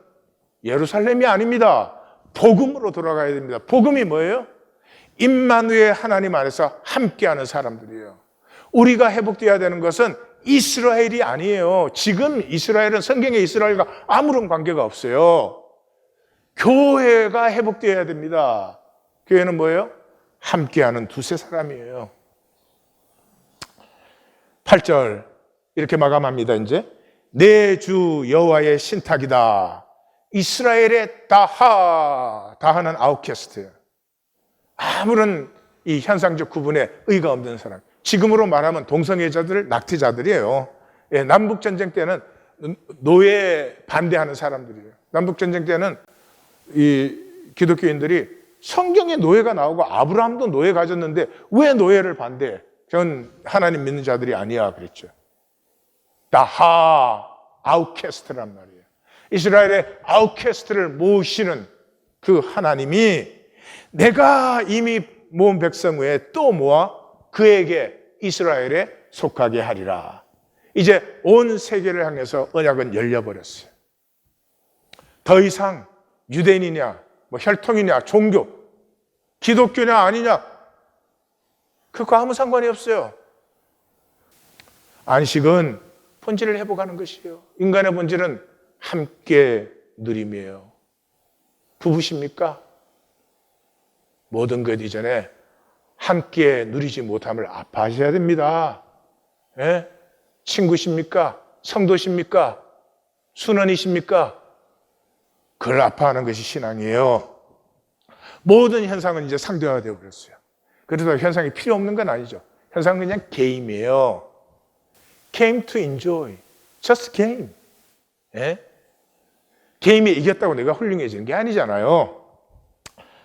예루살렘이 아닙니다. 복음으로 돌아가야 됩니다. 복음이 뭐예요? 임마누엘 하나님 안에서 함께하는 사람들이에요. 우리가 회복되어야 되는 것은 이스라엘이 아니에요. 지금 이스라엘은 성경의 이스라엘과 아무런 관계가 없어요. 교회가 회복되어야 됩니다. 교회는 뭐예요? 함께하는 두세 사람이에요. 8절 이렇게 마감합니다. 이제 내 주 여호와의 신탁이다. 이스라엘의 다하는 아웃캐스트예요. 아무런 이 현상적 구분에 의가 없는 사람. 지금으로 말하면 동성애자들, 낙태자들이에요. 예, 남북전쟁 때는 노예 반대하는 사람들이에요. 남북전쟁 때는 이 기독교인들이 성경에 노예가 나오고 아브라함도 노예 가졌는데 왜 노예를 반대해? 전 하나님 믿는 자들이 아니야 그랬죠. 다하, 아웃캐스트란 말이에요. 이스라엘의 아웃캐스트를 모으시는 그 하나님이 내가 이미 모은 백성 외에 또 모아 그에게 이스라엘에 속하게 하리라. 이제 온 세계를 향해서 언약은 열려버렸어요. 더 이상 유대인이냐, 뭐 혈통이냐, 종교, 기독교냐 아니냐, 그거 아무 상관이 없어요. 안식은 본질을 회복하는 것이에요. 인간의 본질은 함께 누림이에요. 부부십니까? 모든 것 이전에 함께 누리지 못함을 아파하셔야 됩니다. 예? 친구십니까? 성도십니까? 순원이십니까? 그걸 아파하는 것이 신앙이에요. 모든 현상은 이제 상대화되어 버렸어요. 그래서 현상이 필요 없는 건 아니죠. 현상은 그냥 게임이에요. Game to enjoy. Just game. 예? 게임이 이겼다고 내가 훌륭해지는 게 아니잖아요.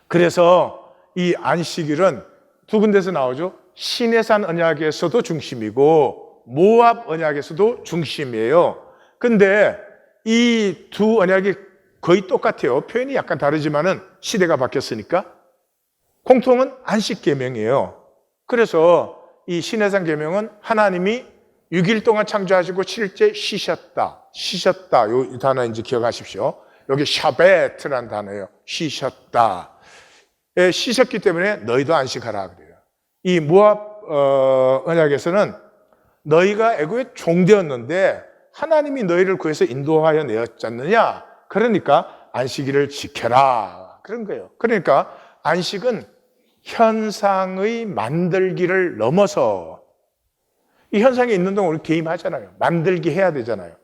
그래서 이 안식일은 두 군데서 나오죠. 시내산 언약에서도 중심이고 모압 언약에서도 중심이에요. 근데 이 두 언약이 거의 똑같아요. 표현이 약간 다르지만은 시대가 바뀌었으니까. 공통은 안식 계명이에요. 그래서 이 시내산 계명은 하나님이 6일 동안 창조하시고 7일째 쉬셨다. 쉬셨다. 이 단어 이제 기억하십시오. 여기 샤베트라는 단어예요. 쉬셨다. 쉬셨기 때문에 너희도 안식하라 그래요. 이 모압 언약에서는 너희가 애굽의 종되었는데 하나님이 너희를 구해서 인도하여 내었지 않느냐. 그러니까 안식일을 지켜라. 그런 거예요. 그러니까 안식은 현상의 만들기를 넘어서 이 현상이 있는 동안 우리 게임하잖아요. 만들기 해야 되잖아요.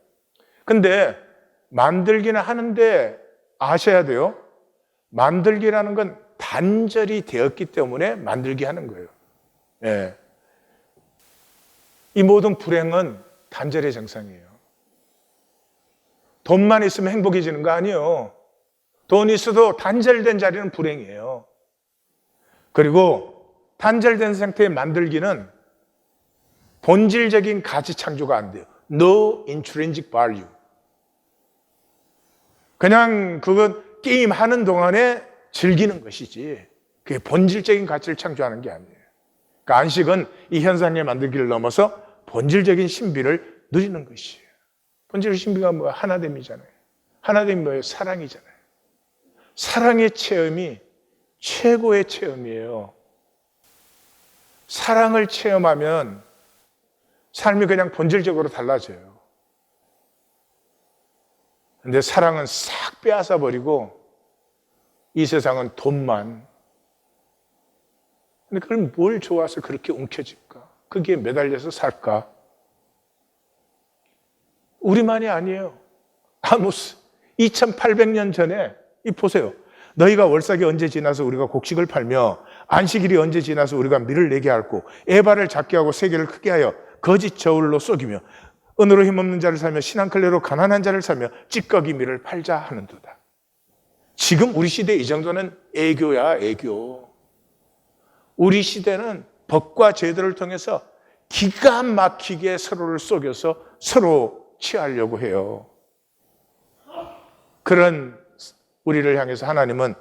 근데 만들기는 하는데 아셔야 돼요. 만들기라는 건 단절이 되었기 때문에 만들기 하는 거예요. 예. 이 모든 불행은 단절의 정상이에요. 돈만 있으면 행복해지는 거 아니에요. 돈이 있어도 단절된 자리는 불행이에요. 그리고 단절된 상태의 만들기는 본질적인 가치 창조가 안 돼요. No intrinsic value. 그냥 그건 게임하는 동안에 즐기는 것이지 그게 본질적인 가치를 창조하는 게 아니에요. 그러니까 안식은 이 현상의 만들기를 넘어서 본질적인 신비를 누리는 것이에요. 본질의 신비가 뭐야? 하나됨이잖아요. 하나됨이 뭐예요? 사랑이잖아요. 사랑의 체험이 최고의 체험이에요. 사랑을 체험하면 삶이 그냥 본질적으로 달라져요. 근데 사랑은 싹 빼앗아 버리고 이 세상은 돈만. 근데 그럼 뭘 좋아서 그렇게 움켜질까? 거기에 매달려서 살까? 우리만이 아니에요. 아모스 2800년 전에 이 보세요. 너희가 월삭이 언제 지나서 우리가 곡식을 팔며 안식일이 언제 지나서 우리가 밀을 내게 할고 에바를 작게 하고 세계를 크게 하여 거짓 저울로 속이며 은으로 힘없는 자를 살며 신한클레로 가난한 자를 살며 찌꺼기 밀을 팔자 하는도다. 지금 우리 시대 이 정도는 애교야, 애교. 우리 시대는 법과 제도를 통해서 기가 막히게 서로를 속여서 서로 취하려고 해요. 그런 우리를 향해서 하나님은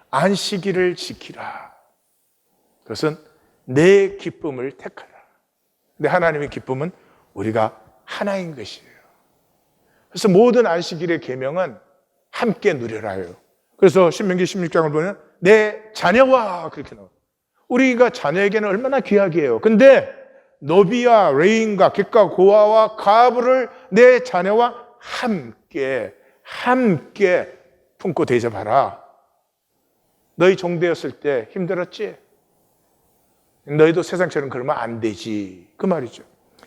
안식일을 지키라. 그것은 내 기쁨을 택하라. 근데 하나님의 기쁨은 우리가 하나인 것이에요. 그래서 모든 안식일의 계명은 함께 누려라요. 그래서 신명기 16장을 보면 내 자녀와 그렇게 나와요. 우리가 자녀에게는 얼마나 귀하게요. 근데 노비와 레인과 객과 고아와 과부를 내 자녀와 함께 품고 대접하라. 너희 종되었을 때 힘들었지? 너희도 세상처럼 그러면 안 되지. 그 말이죠.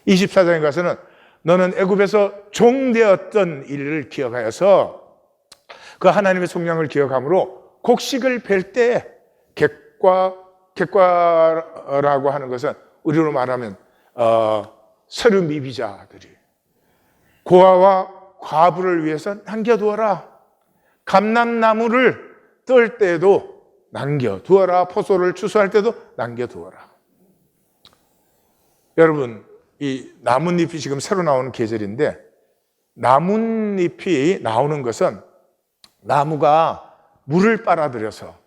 24장에 가서는 너는 애굽에서 종되었던 일을 기억하여서 그 하나님의 속량을 기억함으로 곡식을 벨 때 객과라고 하는 것은 우리로 말하면 서류 미비자들이 고아와 과부를 위해서 남겨두어라. 감람나무를 뜰 때도 남겨두어라. 포도를 추수할 때도 남겨두어라. 여러분, 이 나뭇잎이 지금 새로 나오는 계절인데 나뭇잎이 나오는 것은 나무가 물을 빨아들여서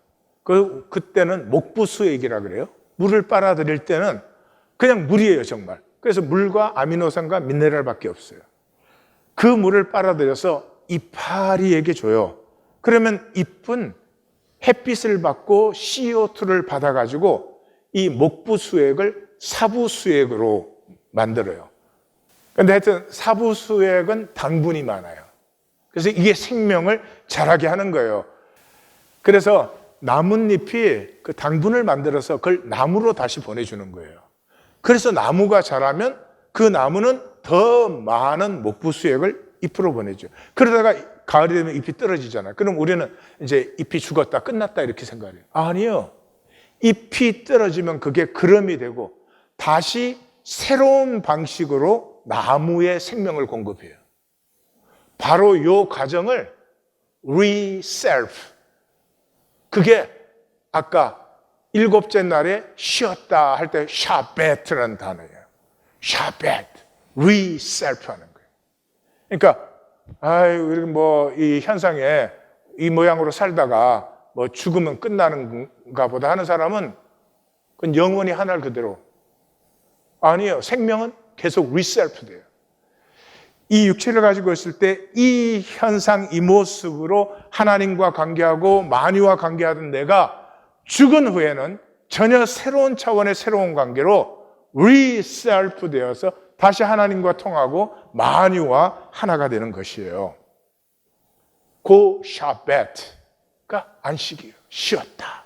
그때는 목부수액이라 그래요. 물을 빨아들일 때는 그냥 물이에요, 정말. 그래서 물과 아미노산과 미네랄밖에 없어요. 그 물을 빨아들여서 이파리에게 줘요. 그러면 잎은 햇빛을 받고 CO2를 받아가지고 이 목부수액을 사부수액으로 만들어요. 근데 하여튼 사부수액은 당분이 많아요. 그래서 이게 생명을 자라게 하는 거예요. 그래서 나뭇잎이 그 당분을 만들어서 그걸 나무로 다시 보내주는 거예요. 그래서 나무가 자라면 그 나무는 더 많은 목부수액을 잎으로 보내죠. 그러다가 가을이 되면 잎이 떨어지잖아요. 그럼 우리는 이제 잎이 죽었다, 끝났다 이렇게 생각해요. 아니요. 잎이 떨어지면 그게 그름이 되고 다시 새로운 방식으로 나무에 생명을 공급해요. 바로 이 과정을 reself, 그게 아까 일곱째 날에 쉬었다 할 때 샤벳이라는 단어예요. 샤벳, reself 하는 거예요. 그러니까 우리 이 현상에 이 모양으로 살다가 죽으면 끝나는가 보다 하는 사람은 그건 영원히 하늘 그대로. 아니에요. 생명은 계속 reself 돼요. 이 육체를 가지고 있을 때 이 현상, 이 모습으로 하나님과 관계하고 만유와 관계하던 내가 죽은 후에는 전혀 새로운 차원의 새로운 관계로 reself 되어서 다시 하나님과 통하고 만유와 하나가 되는 것이에요. 고 샤벳가 안식이에요. 쉬었다.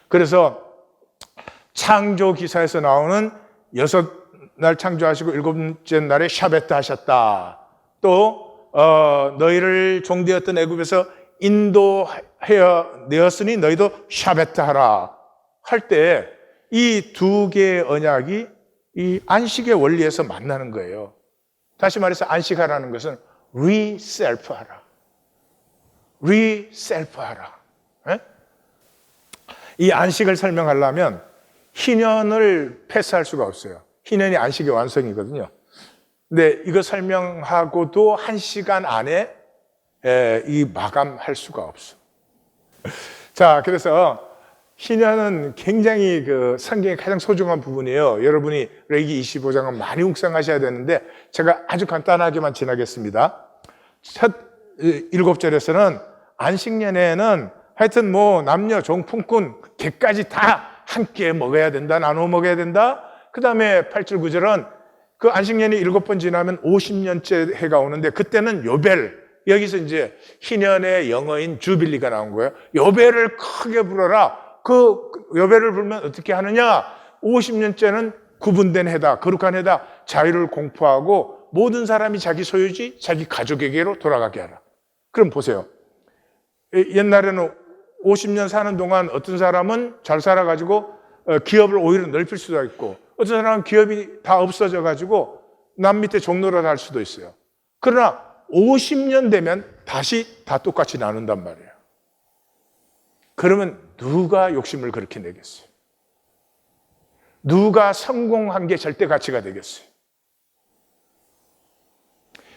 그래서 창조 기사에서 나오는 6날 창조하시고 7째 날에 샤벳 하셨다. 또 너희를 종되었던 애굽에서 인도하여 내었으니 너희도 샤벳 하라 할 때 이 두 개의 언약이 이 안식의 원리에서 만나는 거예요. 다시 말해서 안식하라는 것은 reself 하라. reself 하라. 에? 이 안식을 설명하려면 희년을 패스할 수가 없어요. 희년이 안식의 완성이거든요. 근데 이거 설명하고도 1시간 안에 이 마감할 수가 없어. 자, 그래서 희년은 굉장히 그 성경의 가장 소중한 부분이에요. 여러분이 레위기 25장은 많이 묵상하셔야 되는데 제가 아주 간단하게만 지나겠습니다. 첫 7절에서는 안식년에는 하여튼 남녀, 종품꾼, 개까지 다 함께 먹어야 된다, 나눠 먹어야 된다. 그 다음에 8절, 9절은 그 안식년이 7번 지나면 50년째 해가 오는데 그때는 요벨, 여기서 이제 희년의 영어인 주빌리가 나온 거예요. 요벨을 크게 불어라. 그 요벨을 불면 어떻게 하느냐? 50년째는 구분된 해다, 거룩한 해다. 자유를 공포하고 모든 사람이 자기 소유지, 자기 가족에게로 돌아가게 하라. 그럼 보세요. 옛날에는 50년 사는 동안 어떤 사람은 잘 살아가지고 기업을 오히려 넓힐 수도 있고 어떤 사람은 기업이 다 없어져가지고 남 밑에 종노릇 할 수도 있어요. 그러나 50년 되면 다시 다 똑같이 나눈단 말이에요. 그러면 누가 욕심을 그렇게 내겠어요? 누가 성공한 게 절대 가치가 되겠어요?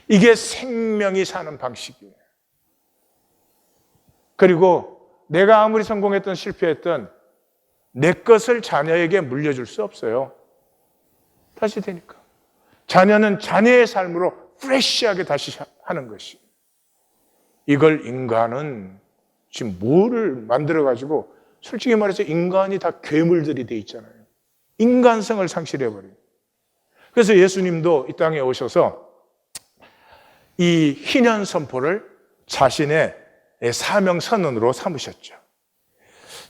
이게 생명이 사는 방식이에요. 그리고 내가 아무리 성공했든 실패했든 내 것을 자녀에게 물려줄 수 없어요. 다시 되니까. 자녀는 자녀의 삶으로 프레시하게 다시 하는 것이. 이걸 인간은 지금 뭐를 만들어가지고, 솔직히 말해서 인간이 다 괴물들이 돼 있잖아요. 인간성을 상실해버려요. 그래서 예수님도 이 땅에 오셔서 이 희년 선포를 자신의 사명 선언으로 삼으셨죠.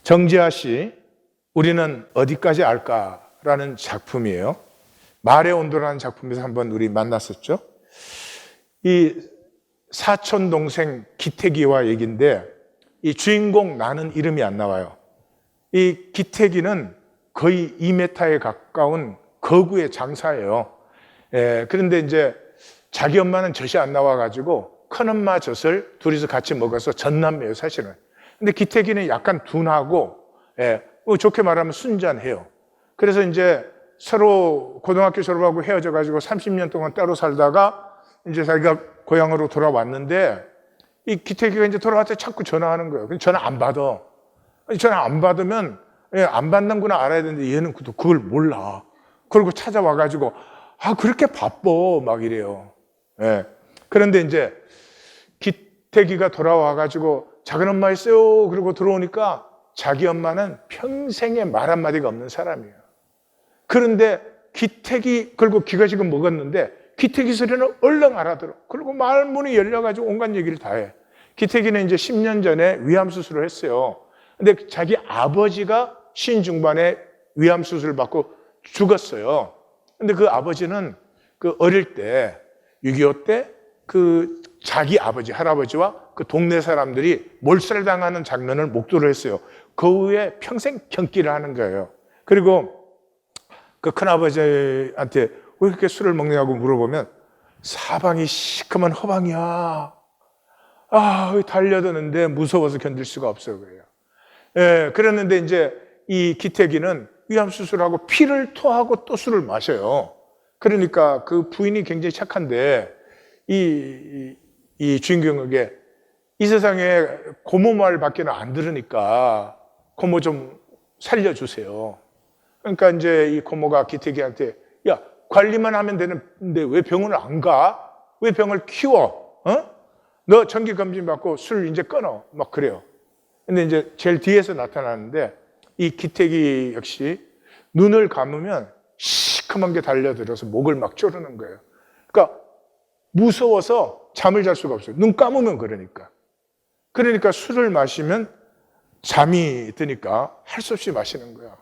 정지하 씨, 우리는 어디까지 알까라는 작품이에요. 말의 온도라는 작품에서 한번 우리 만났었죠. 이 사촌 동생 기태기와 얘기인데, 이 주인공 나는 이름이 안 나와요. 이 기태기는 거의 2m에 가까운 거구의 장사예요. 그런데 이제 자기 엄마는 젖이 안 나와가지고 큰엄마 젖을 둘이서 같이 먹어서 전남매예요, 사실은. 근데 기태기는 약간 둔하고, 좋게 말하면 순잔해요. 그래서 이제 서로 고등학교 졸업하고 헤어져가지고 30년 동안 따로 살다가 이제 자기가 고향으로 돌아왔는데, 이 기태기가 이제 돌아왔을 때 자꾸 전화하는 거예요. 근데 전화 안 받아. 전화 안 받으면, 안 받는구나 알아야 되는데 얘는 그걸 몰라. 그리고 찾아와가지고, 그렇게 바빠. 막 이래요. 그런데 이제 기태기가 돌아와가지고 작은 엄마 있어요. 그러고 들어오니까 자기 엄마는 평생에 말 한마디가 없는 사람이에요. 그런데 기태기, 그리고 귀가 지금 먹었는데 기태기 소리는 얼른 알아들어. 그리고 말문이 열려가지고 온갖 얘기를 다 해. 기태기는 이제 10년 전에 위암 수술을 했어요. 근데 자기 아버지가 신중반에 위암 수술을 받고 죽었어요. 근데 그 아버지는 그 어릴 때 6.25 때 그 자기 아버지, 할아버지와 그 동네 사람들이 몰살당하는 장면을 목도를 했어요. 그 후에 평생 경기를 하는 거예요. 그리고 그 큰아버지한테 왜 이렇게 술을 먹냐고 물어보면 사방이 시커먼 허방이야. 달려드는데 무서워서 견딜 수가 없어요. 그래요. 그랬는데 이제 이 기태기는 위암 수술하고 피를 토하고 또 술을 마셔요. 그러니까 그 부인이 굉장히 착한데 이 주인공에게 이 세상에 고모 말밖에 안 들으니까 고모 좀 살려주세요. 그러니까 이제 이 고모가 기태기한테 야, 관리만 하면 되는데 왜 병원을 안 가? 왜 병을 키워? 너 정기검진 받고 술 이제 끊어. 막 그래요. 근데 이제 제일 뒤에서 나타나는데 이 기태기 역시 눈을 감으면 시커먼 게 달려들어서 목을 막 조르는 거예요. 그러니까 무서워서 잠을 잘 수가 없어요. 눈 감으면 그러니까 술을 마시면 잠이 드니까 할 수 없이 마시는 거야.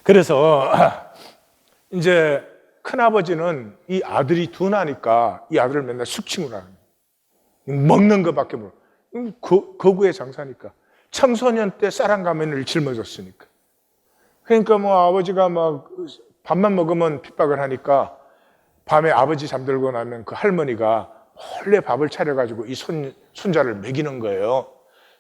그래서 이제 큰아버지는 이 아들이 둔하니까 이 아들을 맨날 숙칭을 하는 거예요. 먹는 것밖에 모르고. 거구의 장사니까. 청소년 때 쌀한 가면을 짊어졌으니까. 그러니까 뭐 아버지가 막 밥만 먹으면 핍박을 하니까 밤에 아버지 잠들고 나면 그 할머니가 몰래 밥을 차려가지고 이 손자를 먹이는 거예요.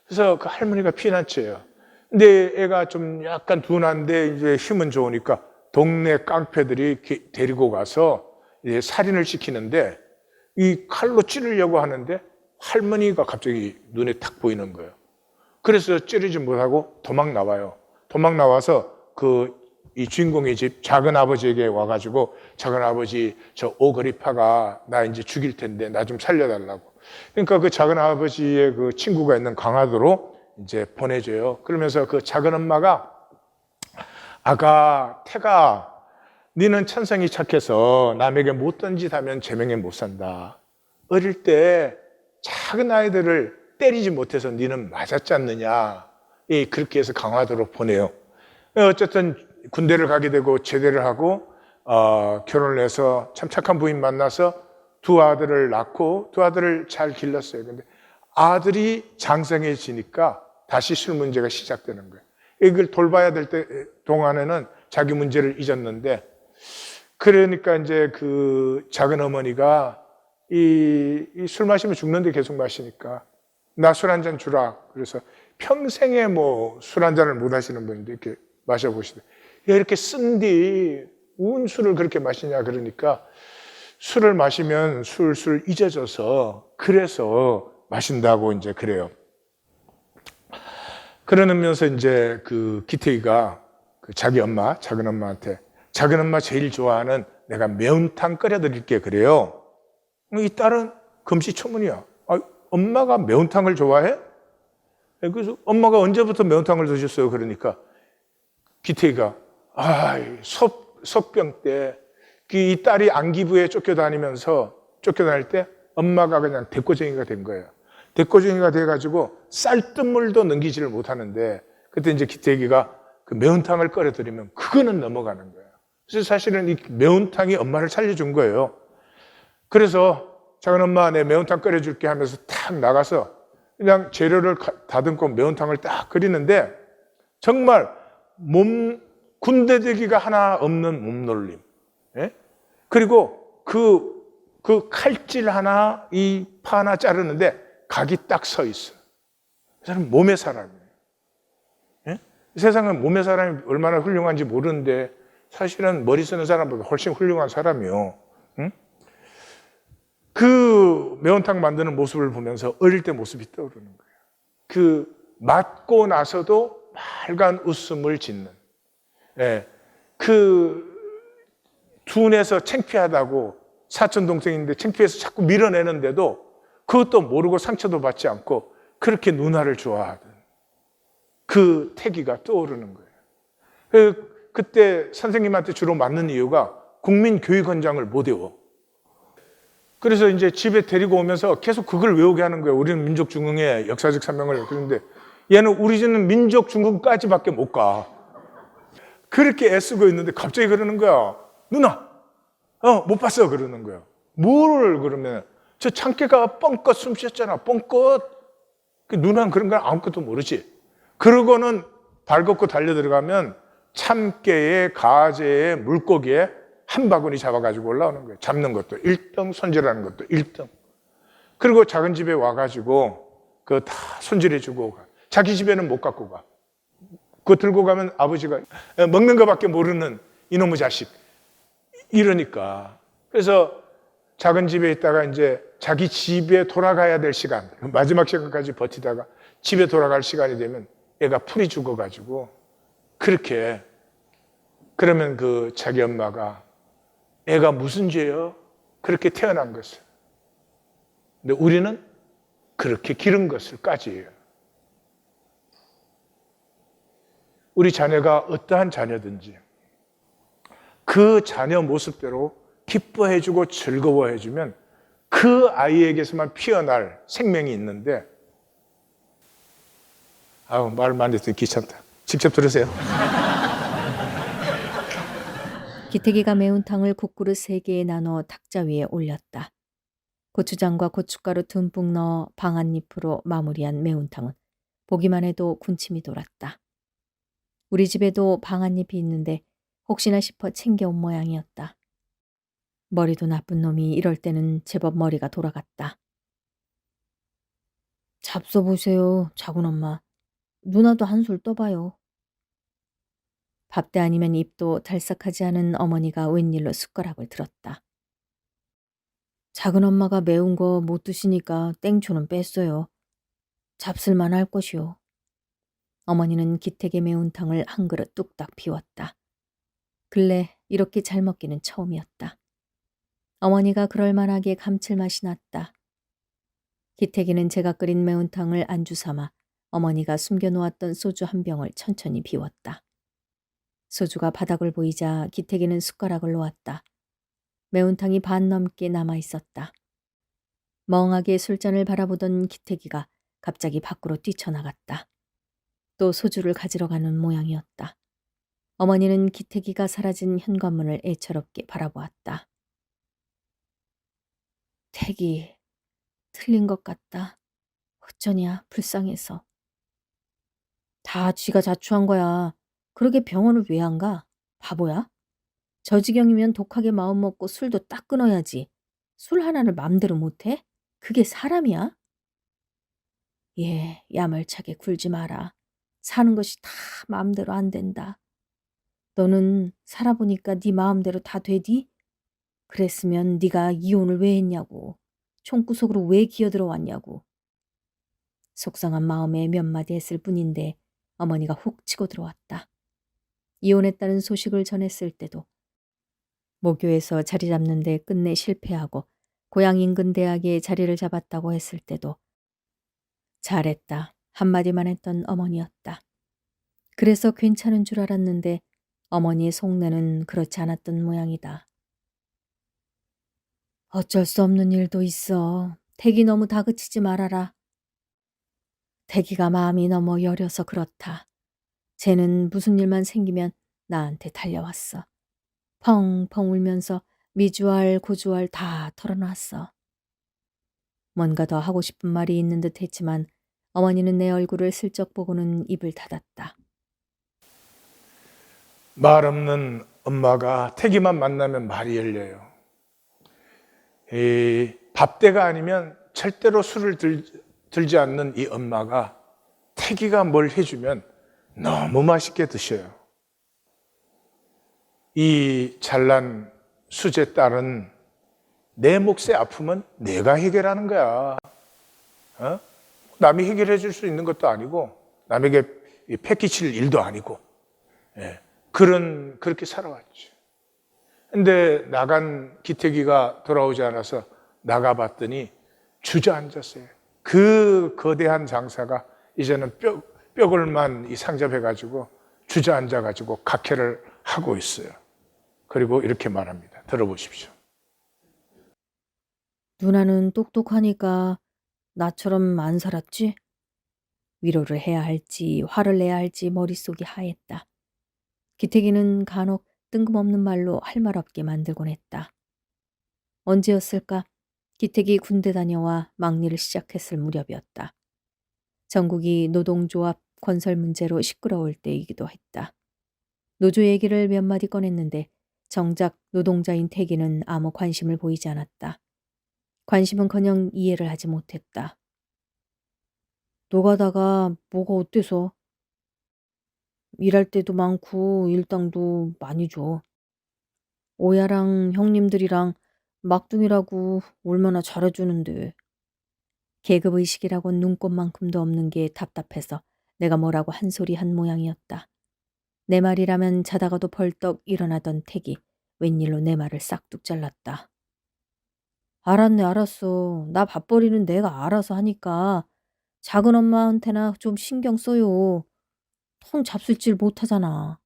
그래서 그 할머니가 피난처예요. 근데 애가 좀 약간 둔한데 이제 힘은 좋으니까 동네 깡패들이 데리고 가서 이제 살인을 시키는데 이 칼로 찌르려고 하는데 할머니가 갑자기 눈에 탁 보이는 거예요. 그래서 찌르지 못하고 도망 나와요. 도망 나와서 이 주인공의 집 작은 아버지에게 와가지고 작은 아버지 저 오거리파가 나 이제 죽일 텐데 나 좀 살려달라고. 그러니까 그 작은 아버지의 그 친구가 있는 강화도로 이제 보내줘요. 그러면서 그 작은 엄마가 아가 태가 너는 천성이 착해서 남에게 못된 짓 하면 제명에 못 산다. 어릴 때 작은 아이들을 때리지 못해서 너는 맞았지 않느냐. 그렇게 해서 강화도로 보내요. 어쨌든 군대를 가게 되고 제대를 하고 결혼을 해서 참 착한 부인 만나서 두 아들을 낳고 두 아들을 잘 길렀어요. 근데 아들이 장성해지니까 다시 술 문제가 시작되는 거예요. 이걸 돌봐야 될 때 동안에는 자기 문제를 잊었는데, 그러니까 이제 그 작은 어머니가 이 술 마시면 죽는데 계속 마시니까 나 술 한 잔 주라. 그래서 평생에 뭐 술 한 잔을 못 하시는 분인데 이렇게 마셔보시대. 야, 이렇게 쓴디 운 술을 그렇게 마시냐 그러니까 술을 마시면 술술 잊어져서 그래서 마신다고 이제 그래요. 그러면서 이제 그 기태기가 그 자기 엄마, 작은 엄마한테 작은 엄마 제일 좋아하는 내가 매운탕 끓여드릴게 그래요. 이 딸은 금시초문이야. 아, 엄마가 매운탕을 좋아해? 그래서 엄마가 언제부터 매운탕을 드셨어요? 그러니까 기태기가 소병 때 이 딸이 안기부에 쫓겨다닐 때 엄마가 그냥 대꼬쟁이가 된 거예요. 대꼬쟁이가 돼가지고 쌀뜨물도 넘기지를 못하는데 그때 이제 기태기가 그 매운탕을 끓여드리면 그거는 넘어가는 거예요. 그래서 사실은 이 매운탕이 엄마를 살려준 거예요. 그래서 작은 엄마 내 매운탕 끓여줄게 하면서 탁 나가서 그냥 재료를 다듬고 매운탕을 딱 끓이는데 정말 군대되기가 하나 없는 몸놀림. 예? 그리고 그 칼질 하나, 이 파 하나 자르는데 각이 딱 서 있어. 그 사람은 몸의 사람이에요. 예? 세상은 몸의 사람이 얼마나 훌륭한지 모르는데 사실은 머리 쓰는 사람보다 훨씬 훌륭한 사람이요. 응? 그 매운탕 만드는 모습을 보면서 어릴 때 모습이 떠오르는 거예요. 그 맞고 나서도 빨간 웃음을 짓는. 예. 그 둔해서 창피하다고 사촌 동생인데 창피해서 자꾸 밀어내는데도 그것도 모르고 상처도 받지 않고 그렇게 누나를 좋아하던 그 태기가 떠오르는 거예요. 그때 선생님한테 주로 맞는 이유가 국민교육원장을 못 외워. 그래서 이제 집에 데리고 오면서 계속 그걸 외우게 하는 거예요. 우리는 민족중흥의 역사적 사명을. 그런데 얘는 우리 집은 민족중흥까지밖에 못 가. 그렇게 애쓰고 있는데 갑자기 그러는 거야. 누나, 못 봤어. 그러는 거야. 뭘 그러면 저 참깨가 뻥끗 숨 쉬었잖아. 뻥끗. 그 누나는 그런 건 아무것도 모르지. 그러고는 발 걷고 달려 들어가면 참깨에 가재에 물고기에 한 바구니 잡아가지고 올라오는 거예요. 잡는 것도 1등, 손질하는 것도 1등. 그리고 작은 집에 와가지고 그거 다 손질해주고 가. 자기 집에는 못 갖고 가. 그거 들고 가면 아버지가 먹는 거밖에 모르는 이놈의 자식. 이러니까. 그래서 작은 집에 있다가 이제 자기 집에 돌아가야 될 시간, 마지막 시간까지 버티다가 집에 돌아갈 시간이 되면 애가 풀이 죽어가지고 그렇게 그러면 그 자기 엄마가 애가 무슨 죄요? 그렇게 태어난 것을. 근데 우리는 그렇게 기른 것을까지예요. 우리 자녀가 어떠한 자녀든지 그 자녀 모습대로 기뻐해주고 즐거워해주면 그 아이에게서만 피어날 생명이 있는데 말 많이 듣기 귀찮다. 직접 들으세요.
기태기가 매운탕을 국그릇 3개에 나눠 탁자 위에 올렸다. 고추장과 고춧가루 듬뿍 넣어 방앗잎으로 마무리한 매운탕은 보기만 해도 군침이 돌았다. 우리 집에도 방앗잎이 있는데 혹시나 싶어 챙겨온 모양이었다. 머리도 나쁜 놈이 이럴 때는 제법 머리가 돌아갔다. 잡숴보세요, 작은 엄마. 누나도 한술 떠봐요. 밥때 아니면 입도 달싹하지 않은 어머니가 웬일로 숟가락을 들었다. 작은 엄마가 매운 거 못 드시니까 땡초는 뺐어요. 잡술만 할 것이요. 어머니는 기택의 매운탕을 한 그릇 뚝딱 비웠다. 근래 이렇게 잘 먹기는 처음이었다. 어머니가 그럴만하게 감칠맛이 났다. 기택이는 제가 끓인 매운탕을 안주 삼아 어머니가 숨겨놓았던 소주 한 병을 천천히 비웠다. 소주가 바닥을 보이자 기택이는 숟가락을 놓았다. 매운탕이 반 넘게 남아있었다. 멍하게 술잔을 바라보던 기택이가 갑자기 밖으로 뛰쳐나갔다. 또 소주를 가지러 가는 모양이었다. 어머니는 기택이가 사라진 현관문을 애처롭게 바라보았다. 택이 틀린 것 같다. 어쩌냐 불쌍해서. 다 쥐가 자초한 거야. 그러게 병원을 왜 안 가? 바보야? 저 지경이면 독하게 마음 먹고 술도 딱 끊어야지. 술 하나를 맘대로 못해? 그게 사람이야? 예, 야멀차게 굴지 마라. 사는 것이 다 맘대로 안 된다. 너는 살아보니까 네 마음대로 다 되디? 그랬으면 네가 이혼을 왜 했냐고. 총구석으로 왜 기어들어왔냐고. 속상한 마음에 몇 마디 했을 뿐인데 어머니가 훅 치고 들어왔다. 이혼했다는 소식을 전했을 때도, 모교에서 자리 잡는데 끝내 실패하고 고향 인근 대학에 자리를 잡았다고 했을 때도 잘했다 한마디만 했던 어머니였다. 그래서 괜찮은 줄 알았는데 어머니의 속내는 그렇지 않았던 모양이다. 어쩔 수 없는 일도 있어. 태기 너무 다그치지 말아라. 태기가 마음이 너무 여려서 그렇다. 쟤는 무슨 일만 생기면 나한테 달려왔어. 펑펑 울면서 미주알 고주알 다 털어놨어. 뭔가 더 하고 싶은 말이 있는 듯 했지만 어머니는 내 얼굴을 슬쩍 보고는 입을 닫았다.
말 없는 엄마가 태기만 만나면 말이 열려요. 이 밥때가 아니면 절대로 술을 들지 않는 이 엄마가 태기가 뭘 해주면 너무 맛있게 드셔요. 이 잘난 수제 딸은 내 몫의 아픔은 내가 해결하는 거야. 어? 남이 해결해 줄 수 있는 것도 아니고 남에게 패기칠 일도 아니고 그렇게 살아왔죠. 근데 나간 기태기가 돌아오지 않아서 나가봤더니 주저앉았어요. 그 거대한 장사가 이제는 뼈골만 상접해가지고 주저앉아가지고 각해를 하고 있어요. 그리고 이렇게 말합니다. 들어보십시오.
누나는 똑똑하니까 나처럼 안 살았지? 위로를 해야 할지 화를 내야 할지 머릿속이 하였다. 기태기는 간혹 뜬금없는 말로 할 말 없게 만들곤 했다. 언제였을까? 기택이 군대 다녀와 막리를 시작했을 무렵이었다. 전국이 노동조합 건설 문제로 시끄러울 때이기도 했다. 노조 얘기를 몇 마디 꺼냈는데 정작 노동자인 태기는 아무 관심을 보이지 않았다. 관심은커녕 이해를 하지 못했다. 노가다가 뭐가 어때서? 일할 때도 많고 일당도 많이 줘. 오야랑 형님들이랑 막둥이라고 얼마나 잘해주는데. 계급의식이라고 눈꼽만큼도 없는 게 답답해서 내가 뭐라고 한 소리 한 모양이었다. 내 말이라면 자다가도 벌떡 일어나던 택이 웬일로 내 말을 싹둑 잘랐다. 알았네 알았어. 나 밥벌이는 내가 알아서 하니까 작은 엄마한테나 좀 신경 써요. 통 잡술질 못하잖아.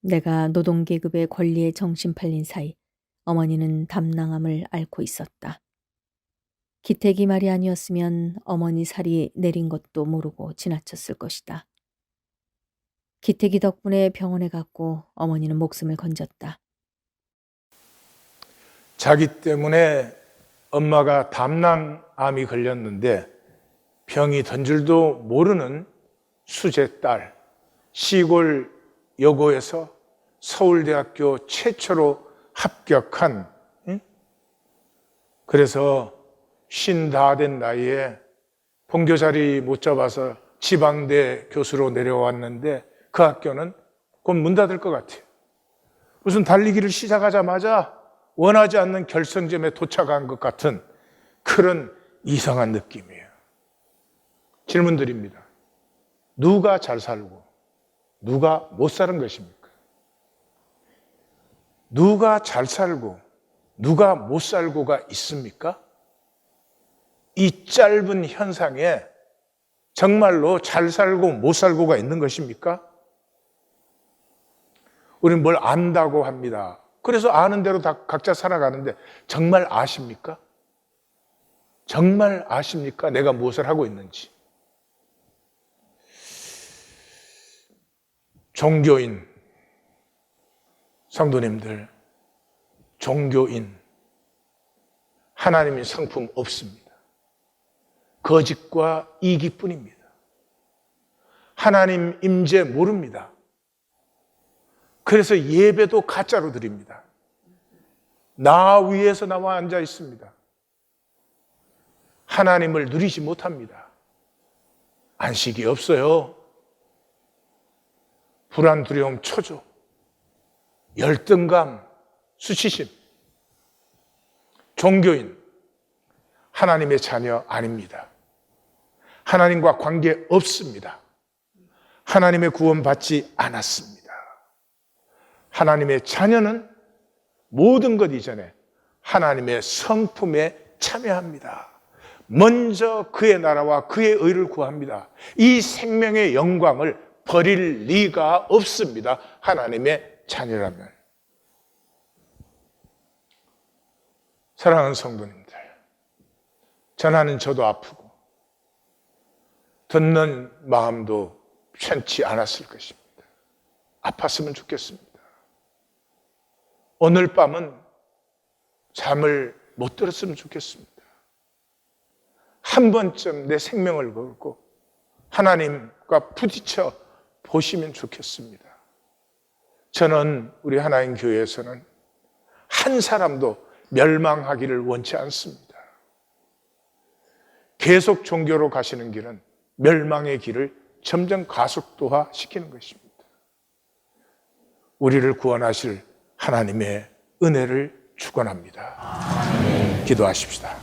내가 노동계급의 권리에 정신 팔린 사이 어머니는 담낭함을 앓고 있었다. 기택이 말이 아니었으면 어머니 살이 내린 것도 모르고 지나쳤을 것이다. 기택이 덕분에 병원에 갔고 어머니는 목숨을 건졌다.
자기 때문에 엄마가 담낭암이 걸렸는데 병이 든 줄도 모르는 수제 딸, 시골 여고에서 서울대학교 최초로 합격한, 그래서 50된 나이에 본교 자리 못 잡아서 지방대 교수로 내려왔는데 그 학교는 곧 문 닫을 것 같아요. 무슨 달리기를 시작하자마자 원하지 않는 결선점에 도착한 것 같은 그런 이상한 느낌이에요. 질문 드립니다. 누가 잘 살고 누가 못 사는 것입니까? 누가 잘 살고 누가 못 살고가 있습니까? 이 짧은 현상에 정말로 잘 살고 못 살고가 있는 것입니까? 우리는 뭘 안다고 합니다. 그래서 아는 대로 다 각자 살아가는데 정말 아십니까? 정말 아십니까? 내가 무엇을 하고 있는지. 종교인, 성도님들, 종교인, 하나님의 상품 없습니다. 거짓과 이기뿐입니다. 하나님 임재 모릅니다. 그래서 예배도 가짜로 드립니다. 나 위에서 나와 앉아 있습니다. 하나님을 누리지 못합니다. 안식이 없어요. 불안, 두려움, 초조, 열등감, 수치심, 종교인, 하나님의 자녀 아닙니다. 하나님과 관계 없습니다. 하나님의 구원받지 않았습니다. 하나님의 자녀는 모든 것 이전에 하나님의 성품에 참여합니다. 먼저 그의 나라와 그의 의를 구합니다. 이 생명의 영광을 버릴 리가 없습니다. 하나님의 자녀라면. 사랑하는 성도님들, 전하는 저도 아프고 듣는 마음도 편치 않았을 것입니다. 아팠으면 좋겠습니다. 오늘 밤은 잠을 못 들었으면 좋겠습니다. 한 번쯤 내 생명을 걸고 하나님과 부딪혀 보시면 좋겠습니다. 저는 우리 하나님 교회에서는 한 사람도 멸망하기를 원치 않습니다. 계속 종교로 가시는 길은 멸망의 길을 점점 가속도화 시키는 것입니다. 우리를 구원하실 하나님의 은혜를 축원합니다. 기도하십시다.